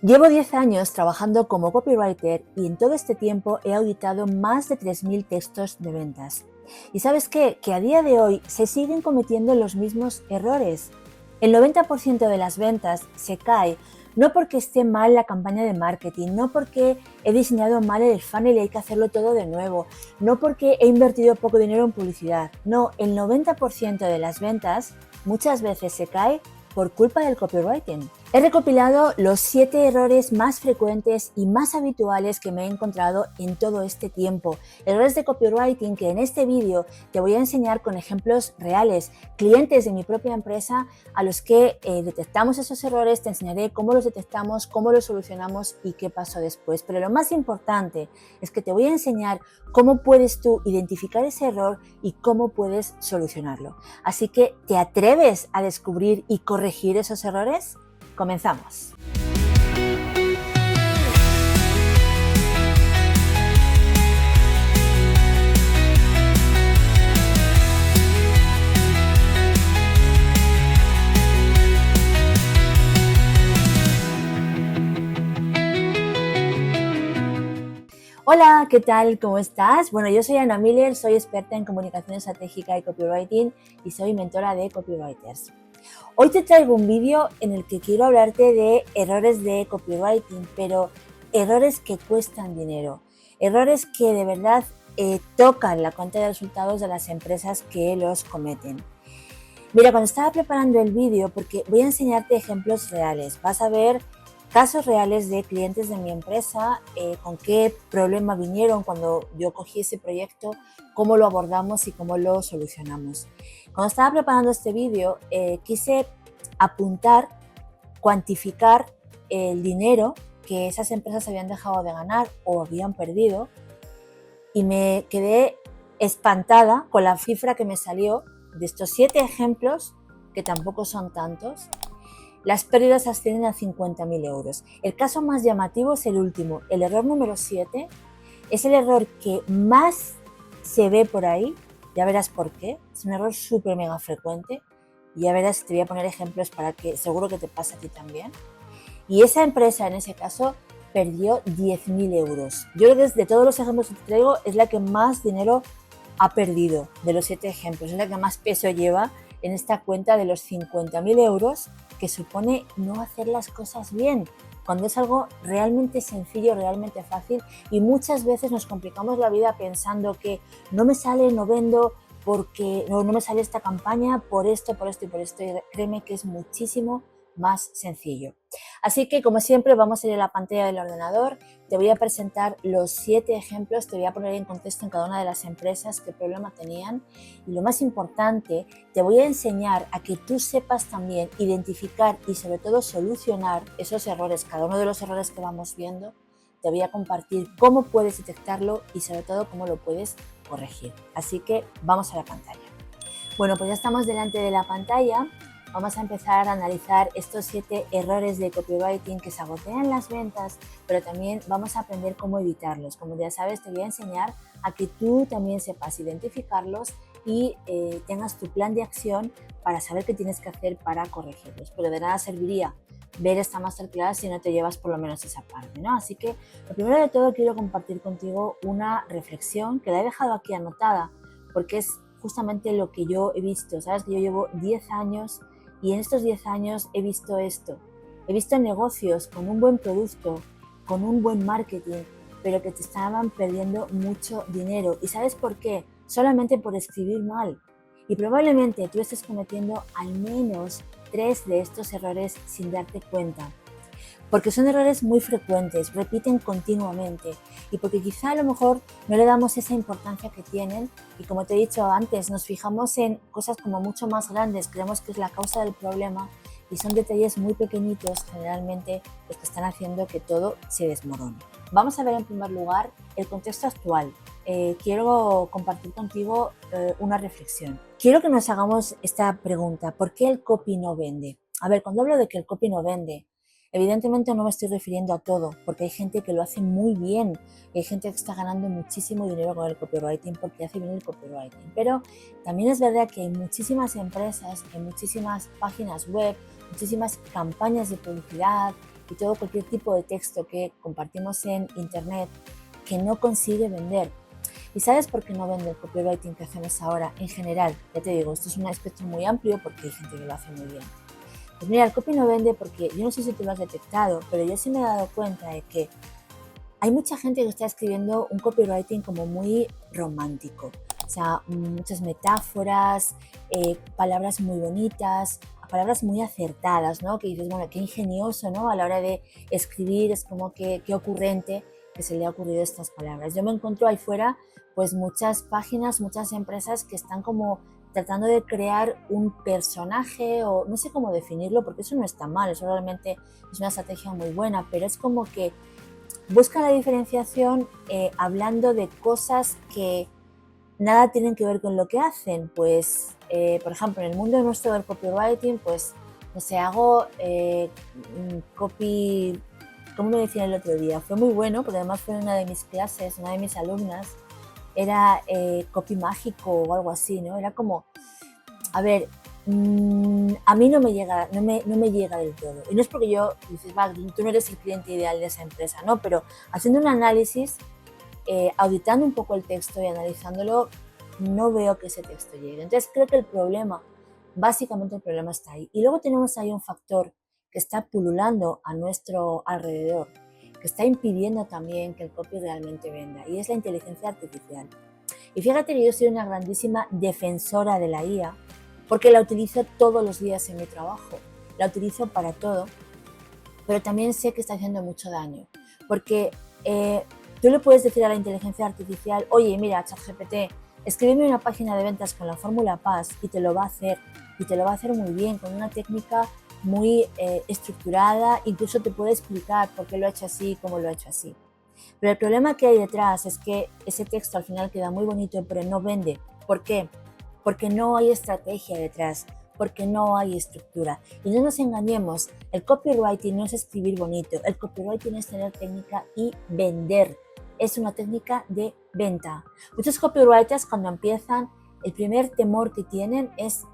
Llevo 10 años trabajando como copywriter y en todo este tiempo he auditado más de 3.000 textos de ventas. ¿Y sabes qué? Que a día de hoy se siguen cometiendo los mismos errores. El 90% de las ventas se cae no porque esté mal la campaña de marketing, no porque he diseñado mal el funnel y hay que hacerlo todo de nuevo, no porque he invertido poco dinero en publicidad. No, el 90% de las ventas muchas veces se cae por culpa del copywriting. He recopilado los 7 errores más frecuentes y más habituales que me he encontrado en todo este tiempo. Errores de copywriting que en este vídeo te voy a enseñar con ejemplos reales, clientes de mi propia empresa a los que detectamos esos errores, te enseñaré cómo los detectamos, cómo los solucionamos y qué pasó después. Pero lo más importante es que te voy a enseñar cómo puedes tú identificar ese error y cómo puedes solucionarlo. Así que, ¿te atreves a descubrir y corregir esos errores? Comenzamos. Hola, ¿qué tal? ¿Cómo estás? Bueno, yo soy Ana Miller, soy experta en comunicación estratégica y copywriting y soy mentora de copywriters. Hoy te traigo un vídeo en el que quiero hablarte de errores de copywriting, pero errores que cuestan dinero, errores que de verdad tocan la cuenta de resultados de las empresas que los cometen. Mira, cuando estaba preparando el vídeo, porque voy a enseñarte ejemplos reales, vas a ver casos reales de clientes de mi empresa, con qué problema vinieron cuando yo cogí ese proyecto, cómo lo abordamos y cómo lo solucionamos. Cuando estaba preparando este vídeo, quise apuntar, cuantificar el dinero que esas empresas habían dejado de ganar o habían perdido y me quedé espantada con la cifra que me salió de estos 7 ejemplos, que tampoco son tantos. Las pérdidas ascienden a 50.000 euros. El caso más llamativo es el último. El error número 7 es el error que más se ve por ahí. Ya verás por qué. Es un error súper mega frecuente. Y ya verás, te voy a poner ejemplos para que seguro que te pase a ti también. Y esa empresa, en ese caso, perdió 10.000 euros. Yo creo que de todos los ejemplos que te traigo es la que más dinero ha perdido de los 7 ejemplos. Es la que más peso lleva en esta cuenta de los 50.000 euros que supone no hacer las cosas bien, cuando es algo realmente sencillo, realmente fácil, y muchas veces nos complicamos la vida pensando que no me sale, no vendo, porque no me sale esta campaña por esto y por esto, y créeme que es muchísimo más sencillo. Así que, como siempre, vamos a ir a la pantalla del ordenador, te voy a presentar los 7 ejemplos, te voy a poner en contexto en cada una de las empresas qué problema tenían y lo más importante, te voy a enseñar a que tú sepas también identificar y sobre todo solucionar esos errores, cada uno de los errores que vamos viendo, te voy a compartir cómo puedes detectarlo y sobre todo cómo lo puedes corregir. Así que vamos a la pantalla. Bueno, pues ya estamos delante de la pantalla. Vamos a empezar a analizar estos 7 errores de copywriting que sabotean las ventas, pero también vamos a aprender cómo evitarlos. Como ya sabes, te voy a enseñar a que tú también sepas identificarlos y tengas tu plan de acción para saber qué tienes que hacer para corregirlos. Pero de nada serviría ver esta masterclass si no te llevas por lo menos esa parte, ¿no? Así que lo primero de todo quiero compartir contigo una reflexión que la he dejado aquí anotada porque es justamente lo que yo he visto. Sabes que yo llevo 10 años y en estos 10 años he visto esto. He visto negocios con un buen producto, con un buen marketing, pero que te estaban perdiendo mucho dinero. ¿Y sabes por qué? Solamente por escribir mal. Y probablemente tú estés cometiendo al menos 3 de estos errores sin darte cuenta. Porque son errores muy frecuentes, repiten continuamente y porque quizá a lo mejor no le damos esa importancia que tienen y como te he dicho antes, nos fijamos en cosas como mucho más grandes, creemos que es la causa del problema y son detalles muy pequeñitos generalmente los que están haciendo que todo se desmorone. Vamos a ver en primer lugar el contexto actual. Quiero compartir contigo una reflexión. Quiero que nos hagamos esta pregunta, ¿por qué el copy no vende? A ver, cuando hablo de que el copy no vende, evidentemente no me estoy refiriendo a todo, porque hay gente que lo hace muy bien, hay gente que está ganando muchísimo dinero con el copywriting porque hace bien el copywriting, pero también es verdad que hay muchísimas empresas, hay muchísimas páginas web, muchísimas campañas de publicidad, y todo cualquier tipo de texto que compartimos en internet que no consigue vender. ¿Y sabes por qué no vende el copywriting que hacemos ahora en general? Ya te digo, esto es un aspecto muy amplio porque hay gente que lo hace muy bien. Pues mira, el copy no vende porque yo no sé si tú lo has detectado, pero yo sí me he dado cuenta de que hay mucha gente que está escribiendo un copywriting como muy romántico. O sea, muchas metáforas, palabras muy bonitas, palabras muy acertadas, ¿no? Que dices, bueno, qué ingenioso, ¿no? A la hora de escribir es como que qué ocurrente que se le ha ocurrido estas palabras. Yo me encuentro ahí fuera pues muchas páginas, muchas empresas que están como tratando de crear un personaje o no sé cómo definirlo porque eso no está mal, eso realmente es una estrategia muy buena, pero es como que buscan la diferenciación hablando de cosas que nada tienen que ver con lo que hacen. Pues, por ejemplo, en el mundo nuestro del copywriting, pues, no sé, hago copy, como me decían el otro día, fue muy bueno, porque además fue una de mis clases, una de mis alumnas, era copy mágico o algo así, ¿no? Era como, a ver, a mí no me llega del todo. Y no es porque yo, dices, va, tú no eres el cliente ideal de esa empresa, ¿no? Pero haciendo un análisis, auditando un poco el texto y analizándolo, no veo que ese texto llegue. Entonces creo que básicamente el problema está ahí. Y luego tenemos ahí un factor que está pululando a nuestro alrededor, que está impidiendo también que el copy realmente venda, y es la inteligencia artificial. Y fíjate que yo soy una grandísima defensora de la IA, porque la utilizo todos los días en mi trabajo, la utilizo para todo, pero también sé que está haciendo mucho daño, porque tú le puedes decir a la inteligencia artificial, oye, mira, ChatGPT, escríbeme una página de ventas con la fórmula PAS y te lo va a hacer, y te lo va a hacer muy bien, con una técnica muy estructurada, incluso te puede explicar por qué lo ha hecho así, cómo lo ha hecho así. Pero el problema que hay detrás es que ese texto al final queda muy bonito, pero no vende. ¿Por qué? Porque no hay estrategia detrás, porque no hay estructura. Y no nos engañemos, el copywriting no es escribir bonito, el copywriting es tener técnica y vender. Es una técnica de venta. Muchos copywriters cuando empiezan, el primer temor que tienen es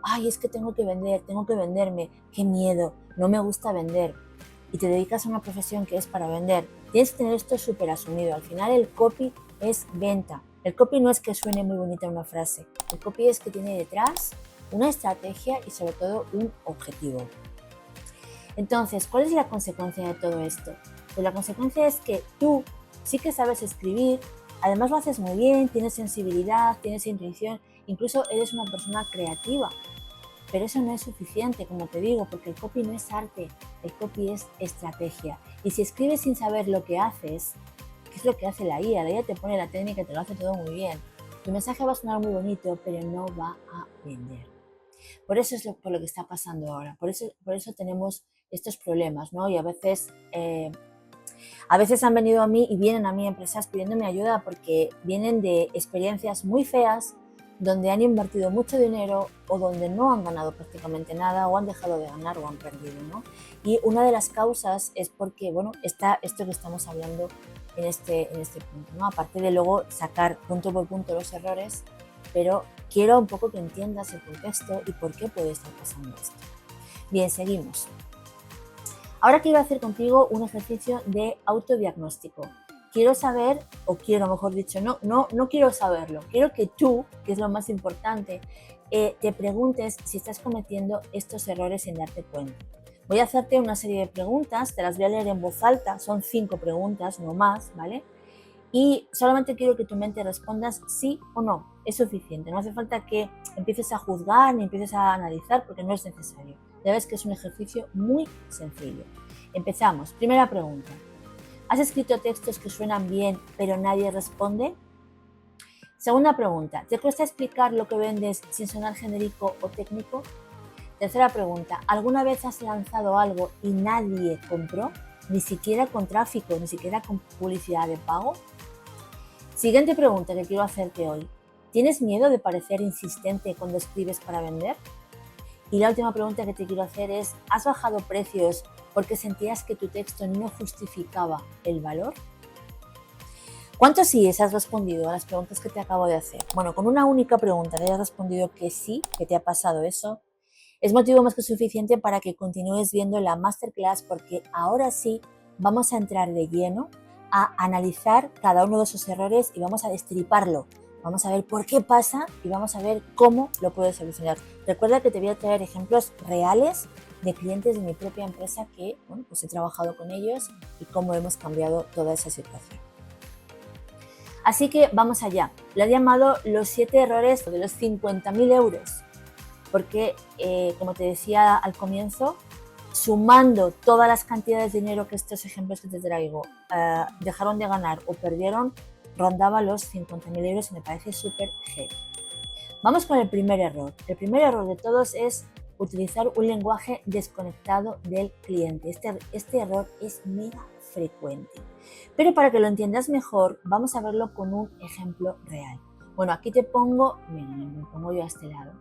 ay, es que tengo que vender, tengo que venderme, qué miedo, no me gusta vender. Y te dedicas a una profesión que es para vender, tienes que tener esto súper asumido. Al final el copy es venta. El copy no es que suene muy bonita una frase. El copy es que tiene detrás una estrategia y sobre todo un objetivo. Entonces, ¿cuál es la consecuencia de todo esto? Pues la consecuencia es que tú sí que sabes escribir, además lo haces muy bien, tienes sensibilidad, tienes intuición, incluso eres una persona creativa. Pero eso no es suficiente, como te digo, porque el copy no es arte, el copy es estrategia. Y si escribes sin saber lo que haces, ¿qué es lo que hace la IA? La IA te pone la técnica y te lo hace todo muy bien. Tu mensaje va a sonar muy bonito, pero no va a vender. Por eso es por lo que está pasando ahora. Por eso tenemos estos problemas, ¿no? Y a veces han venido a mí y vienen a mí empresas pidiéndome ayuda porque vienen de experiencias muy feas donde han invertido mucho dinero o donde no han ganado prácticamente nada o han dejado de ganar o han perdido, ¿no? Y una de las causas es porque, bueno, está esto que estamos hablando en este punto, ¿no? Aparte de luego sacar punto por punto los errores, pero quiero un poco que entiendas el contexto y por qué puede estar pasando esto. Bien, seguimos. Ahora quiero hacer contigo un ejercicio de autodiagnóstico. Quiero saber, o quiero, mejor dicho, no quiero saberlo. Quiero que tú, que es lo más importante, te preguntes si estás cometiendo estos errores sin darte cuenta. Voy a hacerte una serie de preguntas, te las voy a leer en voz alta, son 5 preguntas, no más, ¿vale? Y solamente quiero que tu mente respondas sí o no, es suficiente. No hace falta que empieces a juzgar ni empieces a analizar porque no es necesario. Ya ves que es un ejercicio muy sencillo. Empezamos. Primera pregunta. ¿Has escrito textos que suenan bien pero nadie responde? Segunda pregunta. ¿Te cuesta explicar lo que vendes sin sonar genérico o técnico? Tercera pregunta. ¿Alguna vez has lanzado algo y nadie compró? Ni siquiera con tráfico, ni siquiera con publicidad de pago. Siguiente pregunta que quiero hacerte hoy. ¿Tienes miedo de parecer insistente cuando escribes para vender? Y la última pregunta que te quiero hacer es, ¿has bajado precios porque sentías que tu texto no justificaba el valor? ¿Cuántos síes has respondido a las preguntas que te acabo de hacer? Bueno, con una única pregunta que hayas respondido que sí, que te ha pasado eso, Es motivo más que suficiente para que continúes viendo la masterclass, porque ahora sí vamos a entrar de lleno a analizar cada uno de esos errores y vamos a destriparlo. Vamos a ver por qué pasa y vamos a ver cómo lo puedes solucionar. Recuerda que te voy a traer ejemplos reales de clientes de mi propia empresa que, bueno, pues he trabajado con ellos y cómo hemos cambiado toda esa situación. Así que vamos allá. Lo he llamado los 7 errores de los 50.000 euros, porque, como te decía al comienzo, sumando todas las cantidades de dinero que estos ejemplos que te traigo dejaron de ganar o perdieron, rondaba los 50.000 euros y me parece súper heavy. Vamos con el primer error. El primer error de todos es utilizar un lenguaje desconectado del cliente. Este error es mega frecuente. Pero para que lo entiendas mejor, vamos a verlo con un ejemplo real. Bueno, aquí me pongo yo a este lado.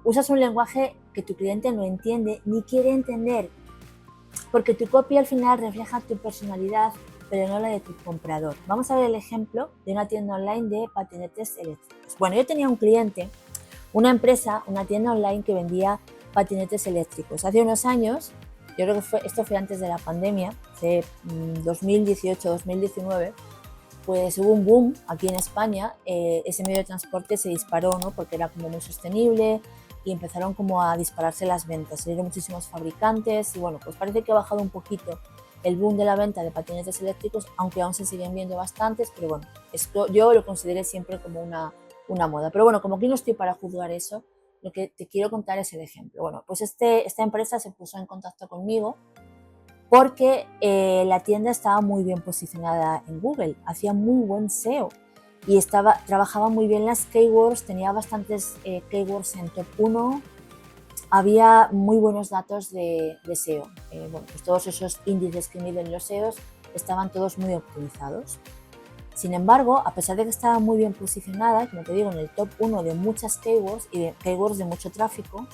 Usas un lenguaje que tu cliente no entiende ni quiere entender, porque tu copia al final refleja tu personalidad, pero no la de tu comprador. Vamos a ver el ejemplo de una tienda online de patinetes eléctricos. Bueno, yo tenía un cliente, una empresa, una tienda online que vendía patinetes eléctricos. Hace unos años, yo creo que esto fue antes de la pandemia, hace 2018-2019, pues hubo un boom aquí en España. Ese medio de transporte se disparó, ¿no? Porque era como muy sostenible y empezaron como a dispararse las ventas. Salieron muchísimos fabricantes y bueno, pues parece que ha bajado un poquito el boom de la venta de patinetes eléctricos, aunque aún se siguen viendo bastantes, pero bueno, esto yo lo consideré siempre como una moda. Pero bueno, como aquí no estoy para juzgar eso, lo que te quiero contar es el ejemplo. Bueno, pues esta empresa se puso en contacto conmigo porque la tienda estaba muy bien posicionada en Google, hacía muy buen SEO y trabajaba muy bien las keywords, tenía bastantes keywords en top 1, había muy buenos datos de SEO. Bueno, pues todos esos índices que miden los SEOs estaban todos muy optimizados. Sin embargo, a pesar de que estaba muy bien posicionada, como te digo, en el top 1 de muchas keywords y de keywords de mucho tráfico,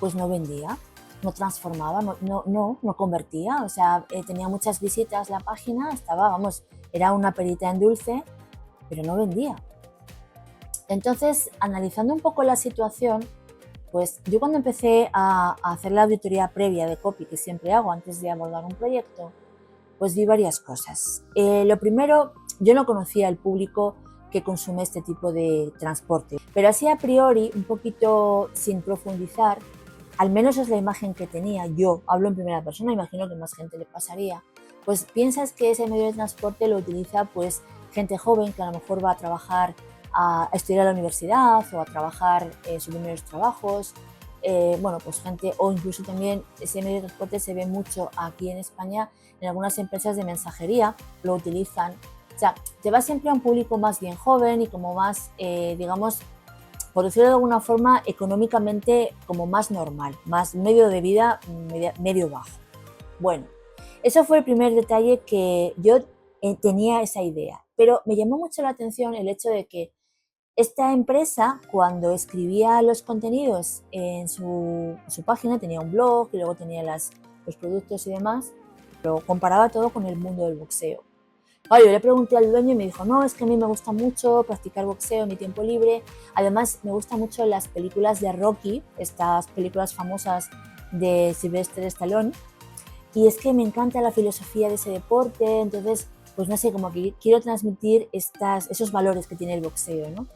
pues no vendía, no transformaba, no convertía. O sea, tenía muchas visitas la página, era una perita en dulce, pero no vendía. Entonces, analizando un poco la situación, pues yo cuando empecé a hacer la auditoría previa de copy, que siempre hago antes de abordar un proyecto, pues vi varias cosas. Lo primero, yo no conocía el público que consume este tipo de transporte, pero así a priori, un poquito sin profundizar, al menos es la imagen que tenía. Yo hablo en primera persona, imagino que más gente le pasaría. Pues piensas que ese medio de transporte lo utiliza pues gente joven que a lo mejor va a trabajar, a estudiar a la universidad o a trabajar sus primeros trabajos. Bueno, pues gente, o incluso también ese medio de transporte se ve mucho aquí en España, en algunas empresas de mensajería lo utilizan. O sea, te va siempre a un público más bien joven y como más, digamos, por decirlo de alguna forma, económicamente como más normal, más medio de vida medio bajo. Bueno, eso fue el primer detalle que yo tenía esa idea, pero me llamó mucho la atención el hecho de que esta empresa, cuando escribía los contenidos en su página, tenía un blog y luego tenía los productos y demás, lo comparaba todo con el mundo del boxeo. Yo le pregunté al dueño y me dijo, no, es que a mí me gusta mucho practicar boxeo en mi tiempo libre. Además, me gustan mucho las películas de Rocky, estas películas famosas de Sylvester Stallone. Y es que me encanta la filosofía de ese deporte, entonces, pues no sé, como que quiero transmitir esos valores que tiene el boxeo, ¿no?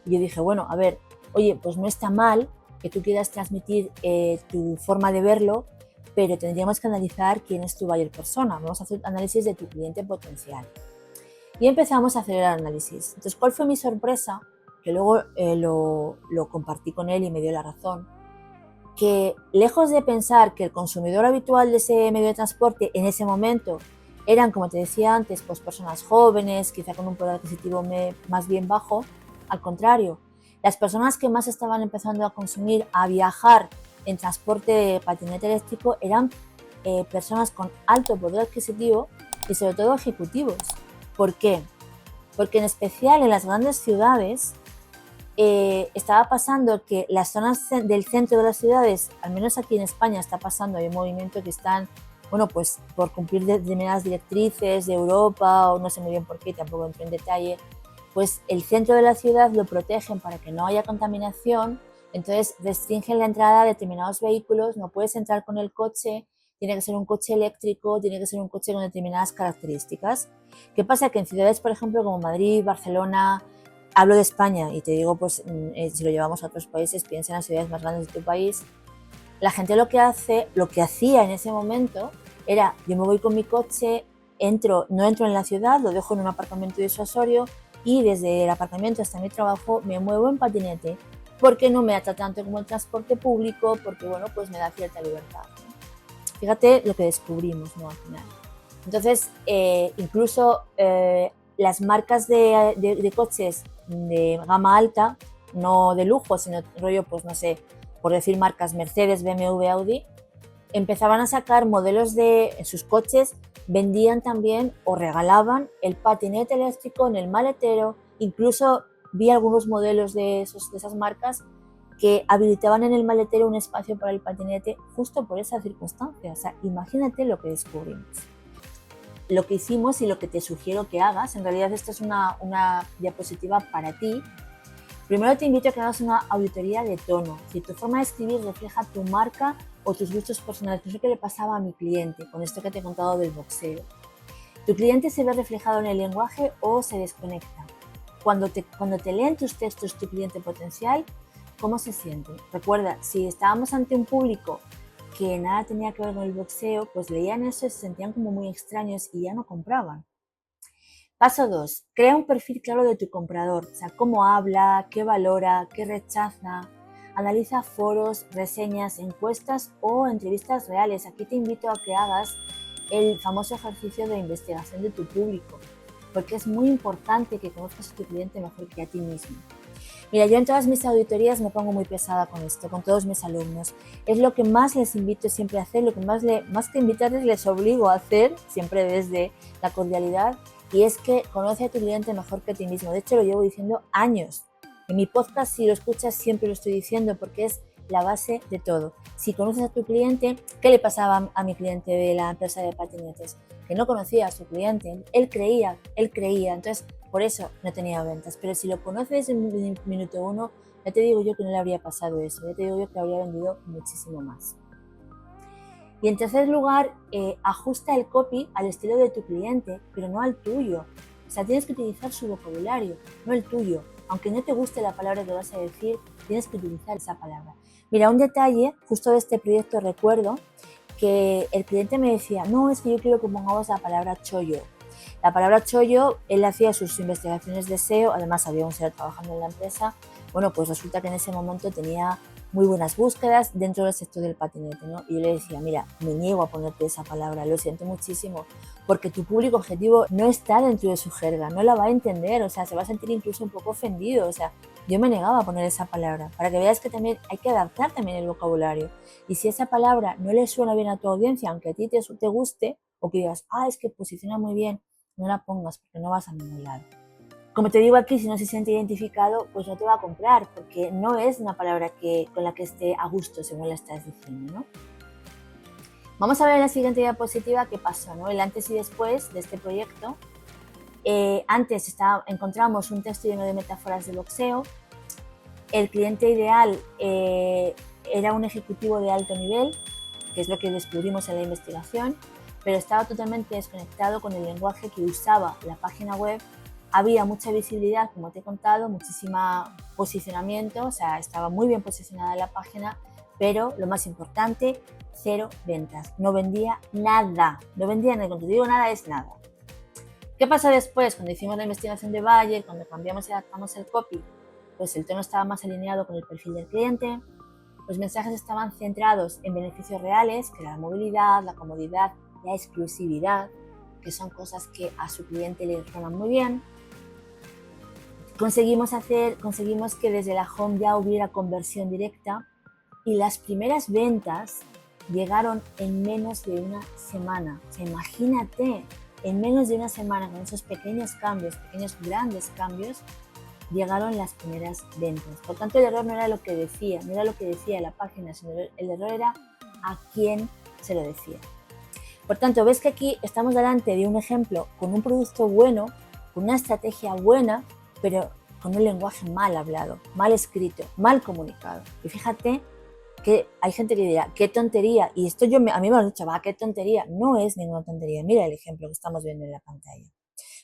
Y yo dije, bueno, a ver, oye, pues no está mal que tú quieras transmitir tu forma de verlo, pero tendríamos que analizar quién es tu buyer persona. Vamos a hacer análisis de tu cliente potencial. Y empezamos a hacer el análisis. Entonces, ¿cuál fue mi sorpresa? Que luego lo compartí con él y me dio la razón. Que lejos de pensar que el consumidor habitual de ese medio de transporte en ese momento eran, como te decía antes, pues personas jóvenes, quizá con un poder adquisitivo más bien bajo, al contrario, las personas que más estaban empezando a consumir, a viajar en transporte de patinete eléctrico eran personas con alto poder adquisitivo y sobre todo ejecutivos. ¿Por qué? Porque en especial en las grandes ciudades estaba pasando que las zonas del centro de las ciudades, al menos aquí en España está pasando, hay un movimiento que están, bueno, pues por cumplir determinadas directrices de Europa o no sé muy bien por qué, tampoco entro en detalle, pues el centro de la ciudad lo protegen para que no haya contaminación Entonces restringen la entrada a determinados vehículos, no puedes entrar con el coche, tiene que ser un coche eléctrico, tiene que ser un coche con determinadas características. ¿Qué pasa? Que en ciudades, por ejemplo, como Madrid, Barcelona, hablo de España y te digo, pues si lo llevamos a otros países, piensa en las ciudades más grandes de tu país, la gente lo que hacía en ese momento era, yo me voy con mi coche, no entro en la ciudad, lo dejo en un aparcamiento disuasorio y desde el aparcamiento hasta mi trabajo me muevo en patinete porque no me ata tanto como el transporte público, porque bueno, pues me da cierta libertad. Fíjate lo que descubrimos, ¿no? Al final. Entonces, incluso las marcas de coches de gama alta, no de lujo, sino rollo, pues no sé, por decir marcas Mercedes, BMW, Audi, empezaban a sacar modelos en sus coches, vendían también o regalaban el patinete eléctrico en el maletero, incluso vi algunos modelos de esas marcas que habilitaban en el maletero un espacio para el patinete justo por esa circunstancia. O sea, imagínate lo que descubrimos. Lo que hicimos y lo que te sugiero que hagas, en realidad esto es una diapositiva para ti. Primero te invito a que hagas una auditoría de tono. Si tu forma de escribir refleja tu marca o tus gustos personales, que es lo que le pasaba a mi cliente con esto que te he contado del boxeo. ¿Tu cliente se ve reflejado en el lenguaje o se desconecta? Cuando te leen tus textos tu cliente potencial, ¿cómo se siente? Recuerda, si estábamos ante un público que nada tenía que ver con el boxeo, pues leían eso y se sentían como muy extraños y ya no compraban. Paso 2. Crea un perfil claro de tu comprador, o sea, cómo habla, qué valora, qué rechaza. Analiza foros, reseñas, encuestas o entrevistas reales. Aquí te invito a que hagas el famoso ejercicio de investigación de tu público, porque es muy importante que conozcas a tu cliente mejor que a ti mismo. Mira, yo en todas mis auditorías me pongo muy pesada con esto, con todos mis alumnos. Es lo que más les invito siempre a hacer, lo que más que invitarles les obligo a hacer, siempre desde la cordialidad, y es que conoce a tu cliente mejor que a ti mismo. De hecho, lo llevo diciendo años. En mi podcast, si lo escuchas, siempre lo estoy diciendo porque es la base de todo. Si conoces a tu cliente, ¿qué le pasaba a mi cliente de la empresa de patinetes? Que no conocía a su cliente, él creía, entonces por eso no tenía ventas. Pero si lo conoces en el minuto uno, ya te digo yo que no le habría pasado eso, ya te digo yo que habría vendido muchísimo más. Y en tercer lugar, ajusta el copy al estilo de tu cliente, pero no al tuyo. O sea, tienes que utilizar su vocabulario, no el tuyo. Aunque no te guste la palabra que vas a decir, tienes que utilizar esa palabra. Mira, un detalle, justo de este proyecto recuerdo que el cliente me decía, no, es que yo quiero que pongamos la palabra chollo. La palabra chollo, él hacía sus investigaciones de SEO, además había un SEO trabajando en la empresa. Bueno, pues resulta que en ese momento tenía muy buenas búsquedas dentro del sector del patinete, ¿no? Y yo le decía, mira, me niego a ponerte esa palabra, lo siento muchísimo, porque tu público objetivo no está dentro de su jerga, no la va a entender, o sea, se va a sentir incluso un poco ofendido, o sea, yo me negaba a poner esa palabra, para que veas que también hay que adaptar también el vocabulario. Y si esa palabra no le suena bien a tu audiencia, aunque a ti te guste, o que digas, es que posiciona muy bien, no la pongas porque no vas a ningún lado. Como te digo aquí, si no se siente identificado, pues no te va a comprar, porque no es una palabra con la que esté a gusto, según la estás diciendo, ¿no? Vamos a ver en la siguiente diapositiva qué pasó, ¿no? El antes y después de este proyecto. Antes encontramos un texto lleno de metáforas de boxeo. El cliente ideal era un ejecutivo de alto nivel, que es lo que descubrimos en la investigación, pero estaba totalmente desconectado con el lenguaje que usaba la página web. Había mucha visibilidad, como te he contado, muchísimo posicionamiento, o sea, estaba muy bien posicionada la página, pero lo más importante, 0 ventas. No vendía nada, no vendía nada. Cuando te digo nada, es nada. ¿Qué pasa después? Cuando hicimos la investigación de Bayer, cuando cambiamos y adaptamos el copy, pues el tono estaba más alineado con el perfil del cliente, los mensajes estaban centrados en beneficios reales, que era la movilidad, la comodidad, la exclusividad, que son cosas que a su cliente le suenan muy bien. Conseguimos que desde la home ya hubiera conversión directa y las primeras ventas llegaron en menos de una semana. O sea, imagínate, en menos de una semana con esos pequeños grandes cambios, llegaron las primeras ventas. Por tanto, el error no era lo que decía, la página, sino el error era a quién se lo decía. Por tanto, ves que aquí estamos delante de un ejemplo con un producto bueno, con una estrategia buena, pero con un lenguaje mal hablado, mal escrito, mal comunicado. Y fíjate que hay gente que dirá, qué tontería, y esto a mí me lo han dicho, va, qué tontería. No es ninguna tontería. Mira el ejemplo que estamos viendo en la pantalla.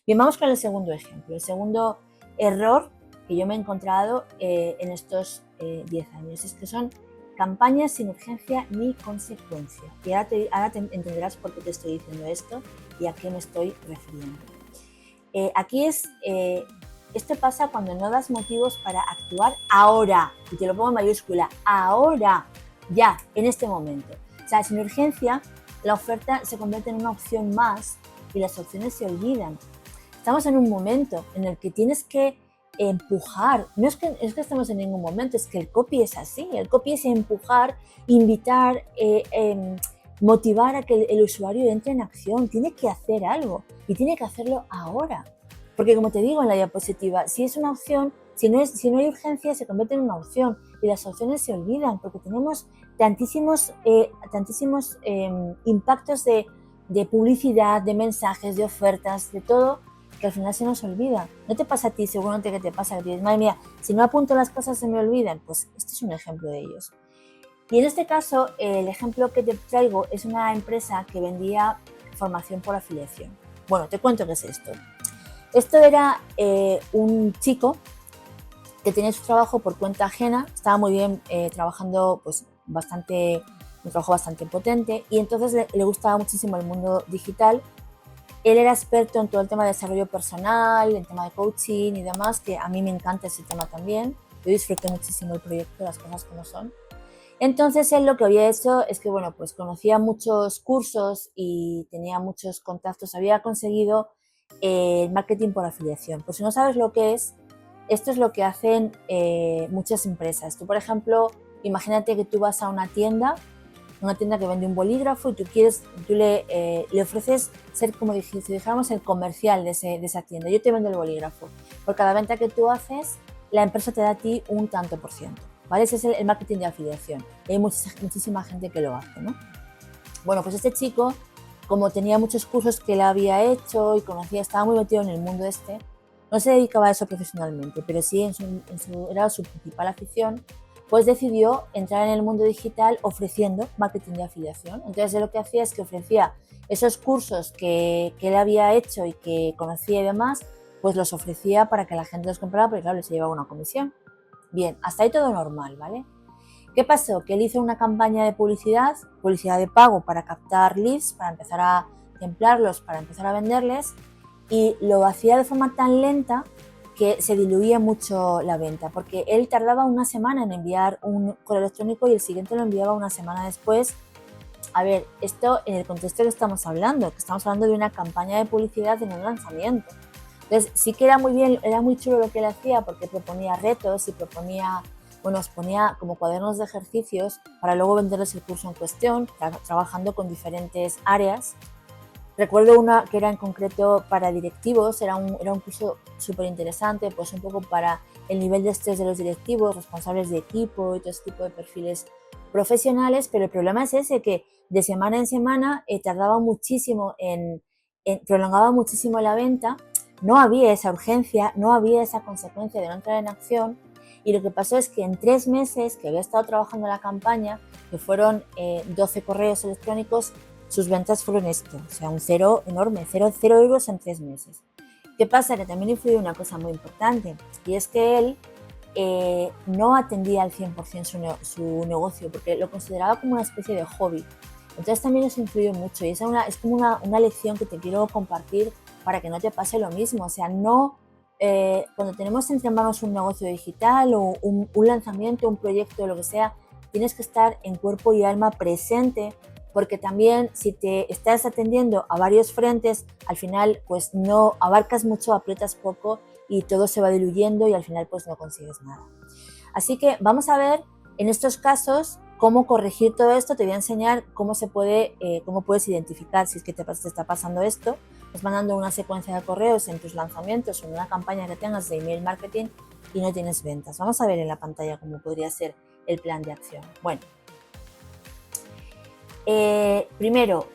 Bien, vamos con el segundo ejemplo. El segundo error que yo me he encontrado en estos 10 años es que son campañas sin urgencia ni consecuencia. Y ahora te entenderás por qué te estoy diciendo esto y a qué me estoy refiriendo. Esto pasa cuando no das motivos para actuar ahora, y te lo pongo en mayúscula, ahora, ya, en este momento. O sea, sin urgencia, la oferta se convierte en una opción más y las opciones se olvidan. Estamos en un momento en el que tienes que empujar, no es que estemos en ningún momento, es que el copy es así, el copy es empujar, invitar, motivar a que el usuario entre en acción, tiene que hacer algo y tiene que hacerlo ahora. Porque como te digo en la diapositiva, si es una opción, si no hay urgencia, se convierte en una opción y las opciones se olvidan porque tenemos tantísimos impactos de publicidad, de mensajes, de ofertas, de todo, que al final se nos olvida. ¿No te pasa a ti? Seguramente que te pasa, que dices, madre mía, si no apunto las cosas se me olvidan. Pues este es un ejemplo de ellos. Y en este caso, el ejemplo que te traigo es una empresa que vendía formación por afiliación. Bueno, te cuento qué es esto. Esto era un chico que tenía su trabajo por cuenta ajena, estaba muy bien trabajando, pues un trabajo bastante potente, y entonces le gustaba muchísimo el mundo digital. Él era experto en todo el tema de desarrollo personal, en tema de coaching y demás, que a mí me encanta ese tema también. Yo disfruté muchísimo el proyecto, las cosas como son. Entonces él lo que había hecho es que, bueno, pues conocía muchos cursos y tenía muchos contactos, había conseguido el marketing por afiliación. Pues si no sabes lo que es, esto es lo que hacen muchas empresas. Tú, por ejemplo, imagínate que tú vas a una tienda que vende un bolígrafo y tú le ofreces ser, como si dijéramos, el comercial de esa tienda. Yo te vendo el bolígrafo. Por cada venta que tú haces, la empresa te da a ti un tanto por ciento. ¿Vale? Ese es el marketing de afiliación. Y hay muchísima gente que lo hace, ¿no? Bueno, pues este chico, como tenía muchos cursos que él había hecho y conocía, estaba muy metido en el mundo no se dedicaba a eso profesionalmente, pero sí era su principal afición, pues decidió entrar en el mundo digital ofreciendo marketing de afiliación. Entonces lo que hacía es que ofrecía esos cursos que él había hecho y que conocía y demás, pues los ofrecía para que la gente los comprara, porque claro, se llevaba una comisión. Bien, hasta ahí todo normal, ¿vale? ¿Qué pasó? Que él hizo una campaña de publicidad de pago para captar leads, para empezar a templarlos, para empezar a venderles, y lo hacía de forma tan lenta que se diluía mucho la venta, porque él tardaba una semana en enviar un correo electrónico y el siguiente lo enviaba una semana después. A ver, esto en el contexto que estamos hablando de una campaña de publicidad en un lanzamiento. Entonces sí que era muy bien, era muy chulo lo que él hacía porque proponía retos y os ponía como cuadernos de ejercicios para luego venderles el curso en cuestión, trabajando con diferentes áreas. Recuerdo una que era en concreto para directivos, era un curso súper interesante, pues un poco para el nivel de estrés de los directivos, responsables de equipo y todo ese tipo de perfiles profesionales, pero el problema es ese, que de semana en semana tardaba muchísimo prolongaba muchísimo la venta, no había esa urgencia, no había esa consecuencia de no entrar en acción, y lo que pasó es que en 3 meses que había estado trabajando la campaña, que fueron 12 correos electrónicos, sus ventas fueron esto, o sea, un cero enorme, 0 euros en 3 meses. ¿Qué pasa? Que también influye una cosa muy importante, y es que él no atendía al 100% su negocio, porque lo consideraba como una especie de hobby. Entonces también eso influye mucho, y es como una lección que te quiero compartir para que no te pase lo mismo. O sea, cuando tenemos entre manos un negocio digital o un lanzamiento, un proyecto, lo que sea, tienes que estar en cuerpo y alma presente, porque también si te estás atendiendo a varios frentes, al final pues no abarcas mucho, aprietas poco y todo se va diluyendo y al final pues no consigues nada. Así que vamos a ver en estos casos cómo corregir todo esto. Te voy a enseñar cómo puedes identificar si es que te está pasando esto. Vas mandando una secuencia de correos en tus lanzamientos o en una campaña que tengas de email marketing y no tienes ventas. Vamos a ver en la pantalla cómo podría ser el plan de acción. Bueno, primero,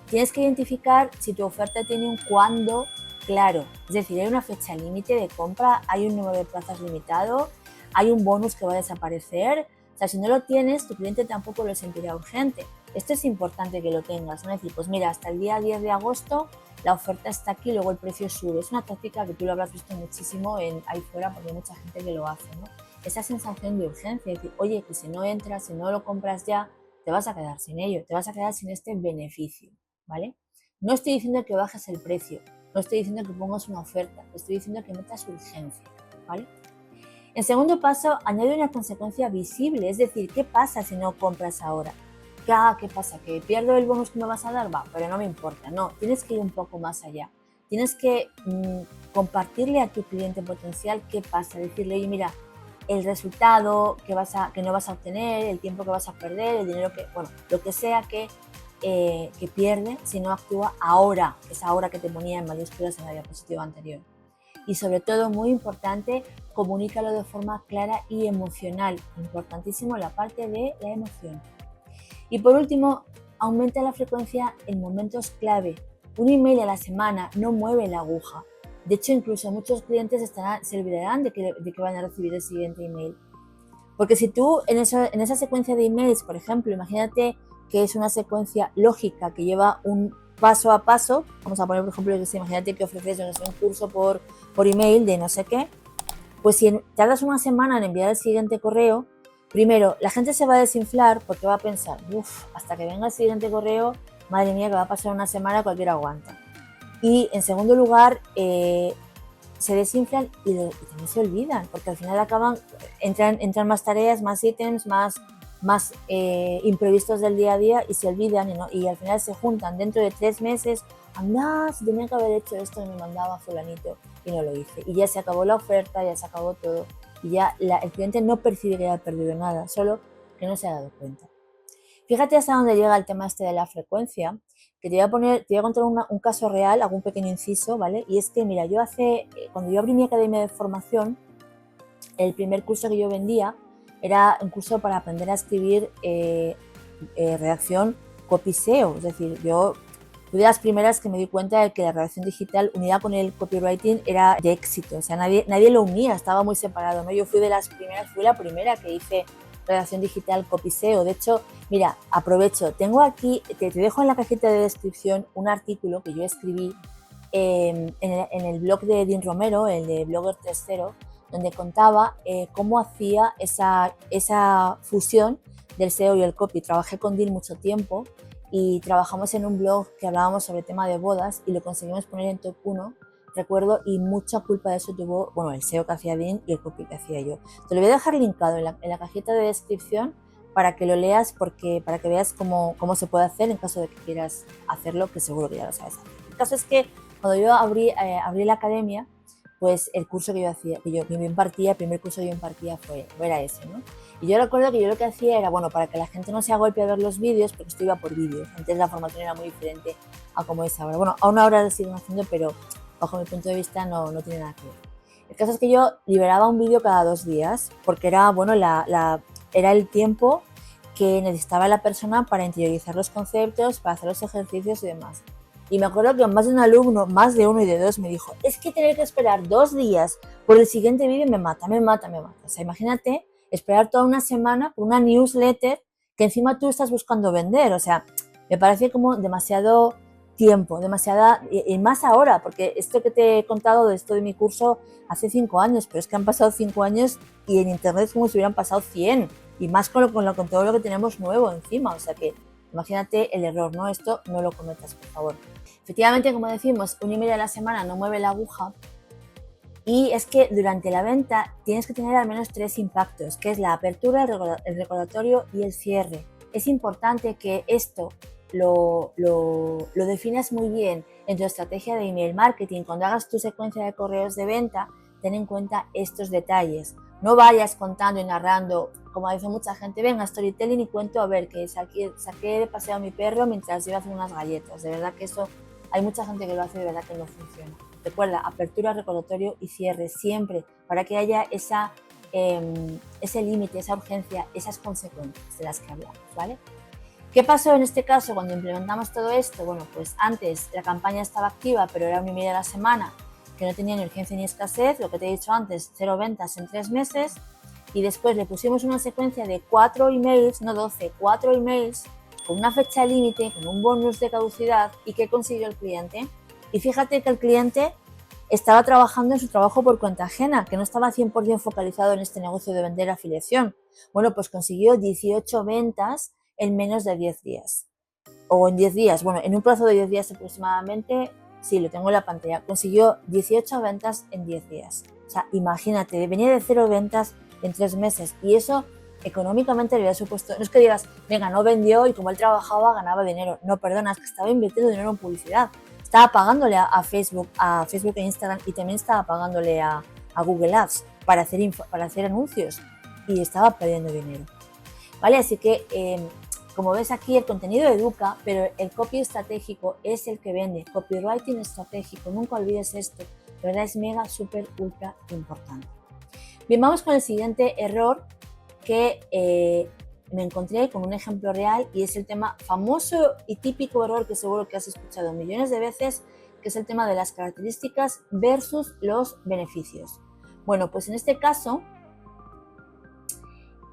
tienes que identificar si tu oferta tiene un cuándo claro. Es decir, hay una fecha límite de compra, hay un número de plazas limitado, hay un bonus que va a desaparecer. O sea, si no lo tienes, tu cliente tampoco lo sentirá urgente. Esto es importante que lo tengas, ¿no? Es decir, pues mira, hasta el día 10 de agosto la oferta está aquí, luego el precio sube. Es una táctica que tú lo habrás visto muchísimo ahí fuera porque hay mucha gente que lo hace, ¿no? Esa sensación de urgencia, es decir, oye, que si no entras, si no lo compras ya, te vas a quedar sin ello, te vas a quedar sin este beneficio, ¿vale? No estoy diciendo que bajes el precio, no estoy diciendo que pongas una oferta, estoy diciendo que metas urgencia, ¿vale? En segundo paso, añade una consecuencia visible, es decir, ¿qué pasa si no compras ahora? ¿Qué pasa? ¿Que pierdo el bonus que me vas a dar? Va, pero no me importa, no, tienes que ir un poco más allá. Tienes que compartirle a tu cliente potencial qué pasa, decirle, oye, mira, el resultado que no vas a obtener, el tiempo que vas a perder, el dinero bueno, lo que sea que pierde si no actúa ahora, esa hora que te ponía en mayúsculas en la diapositiva anterior. Y sobre todo, muy importante, comunícalo de forma clara y emocional. Importantísimo la parte de la emoción. Y por último, aumenta la frecuencia en momentos clave. Un email a la semana no mueve la aguja. De hecho, incluso muchos clientes se olvidarán de que van a recibir el siguiente email. Porque si tú en esa secuencia de emails, por ejemplo, imagínate que es una secuencia lógica que lleva un paso a paso, vamos a poner por ejemplo, imagínate que ofreces un curso por email de no sé qué, pues si tardas una semana en enviar el siguiente correo, primero, la gente se va a desinflar porque va a pensar, hasta que venga el siguiente correo, madre mía, que va a pasar una semana, cualquiera aguanta. Y en segundo lugar, se desinflan y también se olvidan, porque al final entran más tareas, más ítems, más imprevistos del día a día y se olvidan y al final se juntan dentro de 3 meses. Anda, si tenía que haber hecho esto y me mandaba fulanito y no lo hice. Y ya se acabó la oferta, ya se acabó todo y ya el cliente no percibe que haya perdido nada, solo que no se ha dado cuenta. Fíjate hasta dónde llega el tema este de la frecuencia, que te voy a contar un caso real, hago un pequeño inciso, ¿vale? Y es que, mira, cuando yo abrí mi academia de formación, el primer curso que yo vendía era un curso para aprender a escribir redacción copy SEO, es decir, yo fui de las primeras que me di cuenta de que la redacción digital unida con el copywriting era de éxito, o sea, nadie lo unía, estaba muy separado, ¿no? Yo fui la primera que hice redacción digital copy SEO. De hecho, mira, aprovecho, tengo aquí, te dejo en la cajita de descripción un artículo que yo escribí en el blog de Edin Romero, el de Blogger 3.0, donde contaba cómo hacía esa fusión del SEO y el copy. Trabajé con Dean mucho tiempo y trabajamos en un blog que hablábamos sobre el tema de bodas y lo conseguimos poner en top 1, recuerdo, y mucha culpa de eso tuvo, bueno, el SEO que hacía Dean y el copy que hacía yo. Te lo voy a dejar linkado en la cajita de descripción para que lo leas, para que veas cómo se puede hacer en caso de que quieras hacerlo, que seguro que ya lo sabes hacer. El caso es que cuando yo abrí la academia, pues el curso que yo impartía, el primer curso que yo impartía era ese, ¿no? Y yo recuerdo que yo lo que hacía era, bueno, para que la gente no se agolpe a ver los vídeos, porque esto iba por vídeos, antes la formación era muy diferente a como es ahora. Bueno, aún ahora lo siguen haciendo, pero bajo mi punto de vista no tiene nada que ver. El caso es que yo liberaba un vídeo cada 2 días, porque era, bueno, era el tiempo que necesitaba la persona para interiorizar los conceptos, para hacer los ejercicios y demás. Y me acuerdo que más de un alumno, más de uno y de dos, me dijo, es que tener que esperar 2 días por el siguiente vídeo me mata. O sea, imagínate esperar toda una semana por una newsletter que encima tú estás buscando vender. O sea, me parece como demasiado tiempo, y más ahora, porque esto que te he contado de esto de mi curso hace 5 años, pero es que han pasado 5 años y en internet es como si hubieran pasado 100, y más con todo lo que tenemos nuevo encima. O sea que imagínate el error, ¿no? Esto no lo cometas, por favor. Efectivamente, como decimos, un email a la semana no mueve la aguja, y es que durante la venta tienes que tener al menos 3 impactos, que es la apertura, el recordatorio y el cierre. Es importante que esto lo definas muy bien en tu estrategia de email marketing. Cuando hagas tu secuencia de correos de venta, ten en cuenta estos detalles. No vayas contando y narrando, como dice mucha gente, venga, storytelling y cuento a ver que saqué de paseo a mi perro mientras iba a hacer unas galletas. De verdad que eso, hay mucha gente que lo hace y de verdad que no funciona. Recuerda, apertura, recordatorio y cierre siempre, para que haya ese límite, esa urgencia, esas consecuencias de las que hablamos, ¿vale? ¿Qué pasó en este caso cuando implementamos todo esto? Bueno, pues antes la campaña estaba activa, pero era 1 email a la semana, que no tenía ni urgencia ni escasez, lo que te he dicho antes, 0 ventas en 3 meses, y después le pusimos una secuencia de 4 emails, no 12, 4 emails, con una fecha límite, con un bonus de caducidad. ¿Y qué consiguió el cliente? Y fíjate que el cliente estaba trabajando en su trabajo por cuenta ajena, que no estaba 100% focalizado en este negocio de vender afiliación. Bueno, pues consiguió 18 ventas en menos de 10 días. O en 10 días, bueno, en un plazo de 10 días aproximadamente, sí, lo tengo en la pantalla, consiguió 18 ventas en 10 días. O sea, imagínate, venía de 0 ventas en 3 meses y eso económicamente le había supuesto, no es que digas, venga, no vendió y como él trabajaba ganaba dinero. No, perdona, es que estaba invirtiendo dinero en publicidad. Estaba pagándole a Facebook e Instagram y también estaba pagándole a Google Ads para hacer anuncios y estaba perdiendo dinero. ¿Vale? Así que, como ves aquí, el contenido educa, pero el copy estratégico es el que vende. Copywriting estratégico, nunca olvides esto, de verdad es mega, súper, ultra importante. Bien, vamos con el siguiente error que me encontré con un ejemplo real y es el tema famoso y típico error que seguro que has escuchado millones de veces, que es el tema de las características versus los beneficios. Bueno, pues en este caso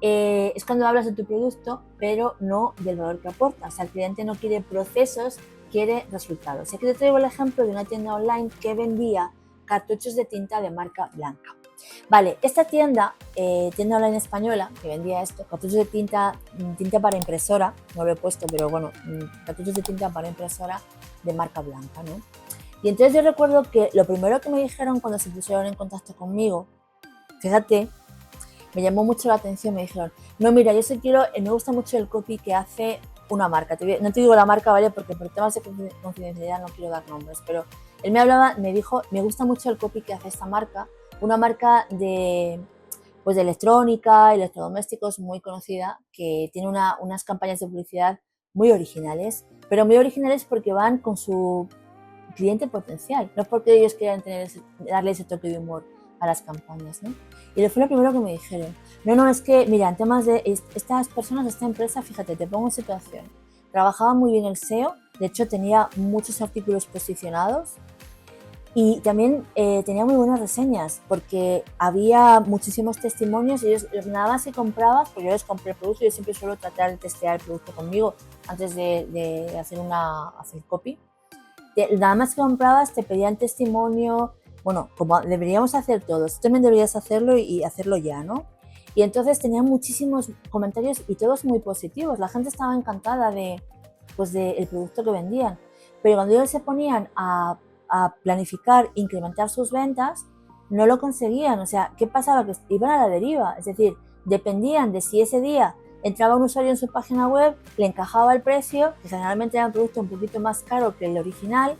es cuando hablas de tu producto, pero no del valor que aporta. O sea, el cliente no quiere procesos, quiere resultados. Y aquí te traigo el ejemplo de una tienda online que vendía cartuchos de tinta de marca blanca. Vale, esta tienda online española, que vendía esto, cartuchos de tinta para impresora, no lo he puesto, pero bueno, cartuchos de tinta para impresora de marca blanca, ¿no? Y entonces yo recuerdo que lo primero que me dijeron cuando se pusieron en contacto conmigo, fíjate, me llamó mucho la atención, me dijeron, no, mira, yo me gusta mucho el copy que hace una marca, no te digo la marca, ¿vale? Porque por temas de confidencialidad no quiero dar nombres, pero él me dijo, me gusta mucho el copy que hace esta marca, una marca de electrónica, electrodomésticos muy conocida, que tiene unas campañas de publicidad muy originales, pero muy originales porque van con su cliente potencial, no porque ellos quieran darle ese toque de humor a las campañas, ¿no? Y fue lo primero que me dijeron. No, es que, mira, en temas de estas personas, esta empresa, fíjate, te pongo en situación. Trabajaba muy bien el SEO, de hecho tenía muchos artículos posicionados y también tenía muy buenas reseñas porque había muchísimos testimonios y ellos nada más que comprabas, pues yo les compré el producto, yo siempre suelo tratar de testear el producto conmigo antes de hacer copy. Nada más que comprabas te pedían testimonio, bueno, como deberíamos hacer todos, tú también deberías hacerlo y hacerlo ya, ¿no? Y entonces tenían muchísimos comentarios y todos muy positivos, la gente estaba encantada del producto que vendían, pero cuando ellos se ponían a planificar, incrementar sus ventas, no lo conseguían, o sea, ¿qué pasaba? Que iban a la deriva, es decir, dependían de si ese día entraba un usuario en su página web, le encajaba el precio, que generalmente era un producto un poquito más caro que el original,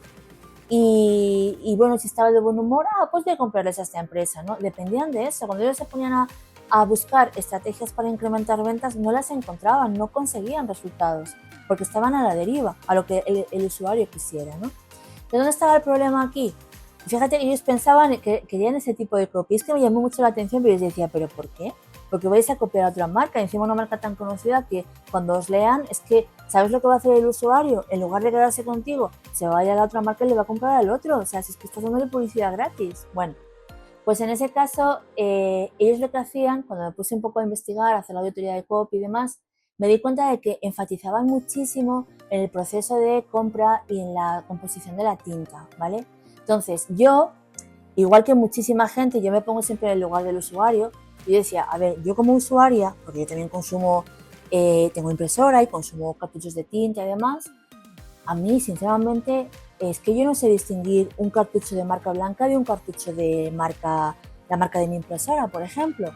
y bueno, si estaba de buen humor, pues voy a comprarles a esta empresa, ¿no? Dependían de eso. Cuando ellos se ponían a buscar estrategias para incrementar ventas, no las encontraban, no conseguían resultados, porque estaban a la deriva, a lo que el usuario quisiera, ¿no? ¿De dónde estaba el problema aquí? Fíjate que ellos pensaban que querían ese tipo de copy. Es que me llamó mucho la atención, pero yo decía, ¿pero por qué? Porque vais a copiar a otra marca, encima una marca tan conocida que cuando os lean es que, ¿sabes lo que va a hacer el usuario? En lugar de quedarse contigo, se va a ir a la otra marca y le va a comprar al otro. O sea, si es que estás dando publicidad gratis. Bueno, pues en ese caso, ellos lo que hacían, cuando me puse un poco a investigar, a hacer la auditoría de copy y demás, me di cuenta de que enfatizaban muchísimo en el proceso de compra y en la composición de la tinta, ¿vale? Entonces, yo, igual que muchísima gente, yo me pongo siempre en el lugar del usuario y yo decía, a ver, yo como usuaria, porque yo también consumo, tengo impresora y consumo cartuchos de tinta y demás, a mí, sinceramente, es que yo no sé distinguir un cartucho de marca blanca de un cartucho de la marca de mi impresora, por ejemplo.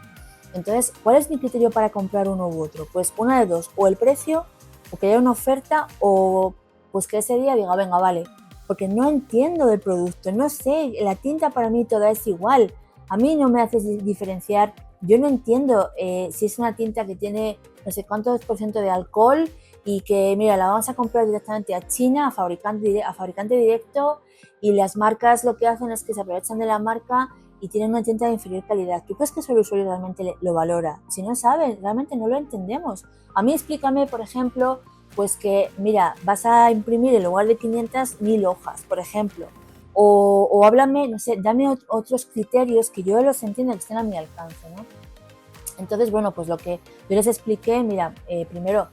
Entonces, ¿cuál es mi criterio para comprar uno u otro? Pues una de dos, o el precio, o que haya una oferta, o pues que ese día diga, venga, vale, porque no entiendo del producto, no sé, la tinta para mí toda es igual, a mí no me hace diferenciar, yo no entiendo si es una tinta que tiene no sé cuántos por ciento de alcohol y que, mira, la vamos a comprar directamente a China, a fabricante directo, y las marcas lo que hacen es que se aprovechan de la marca y tienen una tinta de inferior calidad. ¿Tú crees que eso el usuario realmente lo valora? Si no sabe, realmente no lo entendemos. A mí explícame, por ejemplo, Pues que, mira, vas a imprimir en lugar de 500, 1000 hojas, por ejemplo. O háblame, no sé, dame otros criterios que yo los entienda que estén a mi alcance, ¿no? Entonces, bueno, pues lo que yo les expliqué, mira, primero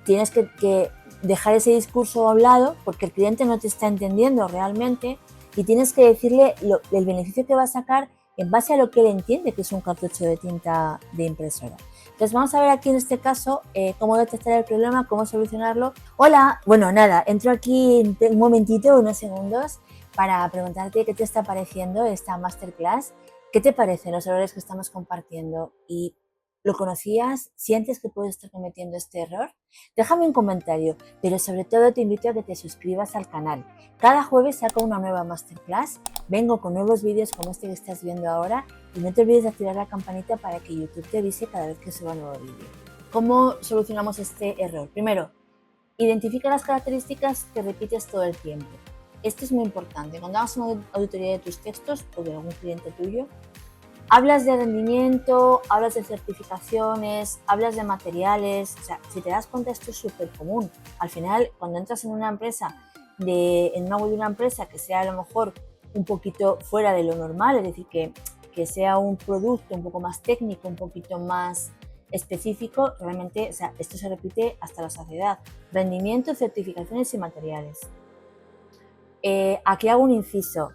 tienes que dejar ese discurso a un lado porque el cliente no te está entendiendo realmente y tienes que decirle el beneficio que va a sacar en base a lo que él entiende que es un cartucho de tinta de impresora. Entonces vamos a ver aquí en este caso cómo detectar el problema, cómo solucionarlo. Hola, bueno, nada, entro aquí un momentito, unos segundos, para preguntarte qué te está pareciendo esta masterclass, qué te parecen los errores que estamos compartiendo y ¿lo conocías? ¿Sientes que puedes estar cometiendo este error? Déjame un comentario, pero sobre todo te invito a que te suscribas al canal. Cada jueves saco una nueva masterclass, vengo con nuevos vídeos como este que estás viendo ahora y no te olvides de activar la campanita para que YouTube te avise cada vez que suba un nuevo vídeo. ¿Cómo solucionamos este error? Primero, identifica las características que repites todo el tiempo. Esto es muy importante. Cuando hagas una auditoría de tus textos o de algún cliente tuyo, hablas de rendimiento, hablas de certificaciones, hablas de materiales, o sea, si te das cuenta esto es súper común. Al final, cuando entras en una empresa, en una web de una empresa que sea a lo mejor un poquito fuera de lo normal, es decir, que sea un producto un poco más técnico, un poquito más específico, realmente, o sea, esto se repite hasta la saciedad. Rendimiento, certificaciones y materiales. Aquí hago un inciso.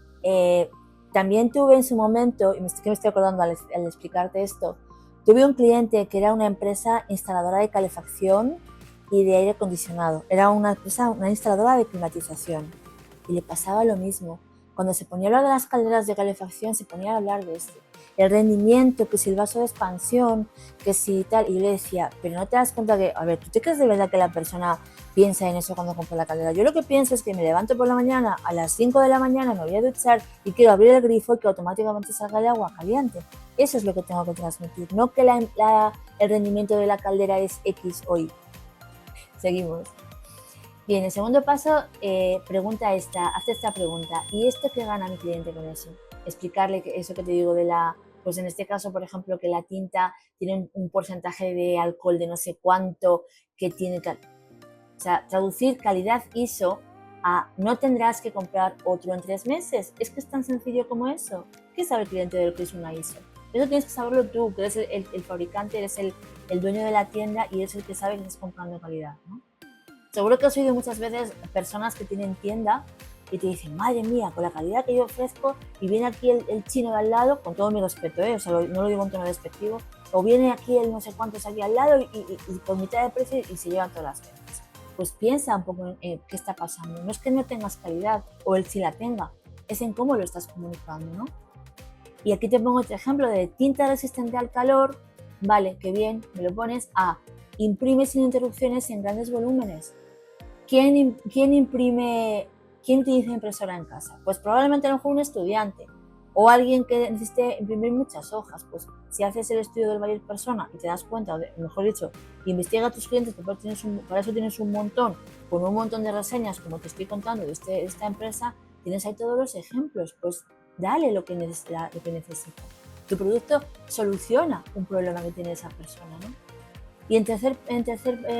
También tuve en su momento, y me estoy acordando al explicarte esto, tuve un cliente que era una empresa instaladora de calefacción y de aire acondicionado. Era una empresa, una instaladora de climatización. Y le pasaba lo mismo. Cuando se ponía a hablar de las calderas de calefacción, se ponía a hablar de esto. El rendimiento, que si el vaso de expansión, que si tal. Y yo le decía, pero no te das cuenta que, a ver, ¿tú te crees de verdad que la persona piensa en eso cuando compra la caldera? Yo lo que pienso es que me levanto por la mañana, a las 5 de la mañana me voy a duchar y quiero abrir el grifo y que automáticamente salga el agua caliente. Eso es lo que tengo que transmitir, no que el rendimiento de la caldera es X o Y. Seguimos. Bien, el segundo paso, hazte esta pregunta. ¿Y esto qué gana mi cliente con eso? Explicarle que eso que te digo pues en este caso, por ejemplo, que la tinta tiene un porcentaje de alcohol de no sé cuánto, que tiene que... O sea, traducir calidad ISO a no tendrás que comprar otro en 3 meses. Es que es tan sencillo como eso. ¿Qué sabe el cliente de lo que es una ISO? Eso tienes que saberlo tú, que eres el fabricante, eres el dueño de la tienda y eres el que sabe que estás comprando calidad, ¿no? Seguro que has oído muchas veces personas que tienen tienda y te dicen, madre mía, con la calidad que yo ofrezco, y viene aquí el chino de al lado, con todo mi respeto, o sea, no lo digo en tono despectivo, o viene aquí el no sé cuántos aquí al lado y por mitad de precio y se llevan todas las ventas. Pues piensa un poco en qué está pasando. No es que no tengas calidad o él sí la tenga, es en cómo lo estás comunicando, ¿no? Y aquí te pongo otro ejemplo de tinta resistente al calor. Vale, qué bien, me lo pones a imprime sin interrupciones en grandes volúmenes. ¿Quién utiliza impresora en casa? Pues probablemente a lo mejor un estudiante o alguien que necesite imprimir muchas hojas. Pues si haces el estudio del buyer persona y te das cuenta, o mejor dicho, investiga a tus clientes, que para eso tienes un montón, con un montón de reseñas, como te estoy contando de esta empresa, tienes ahí todos los ejemplos. Pues dale lo que necesita. Tu producto soluciona un problema que tiene esa persona, ¿no? Y en tercer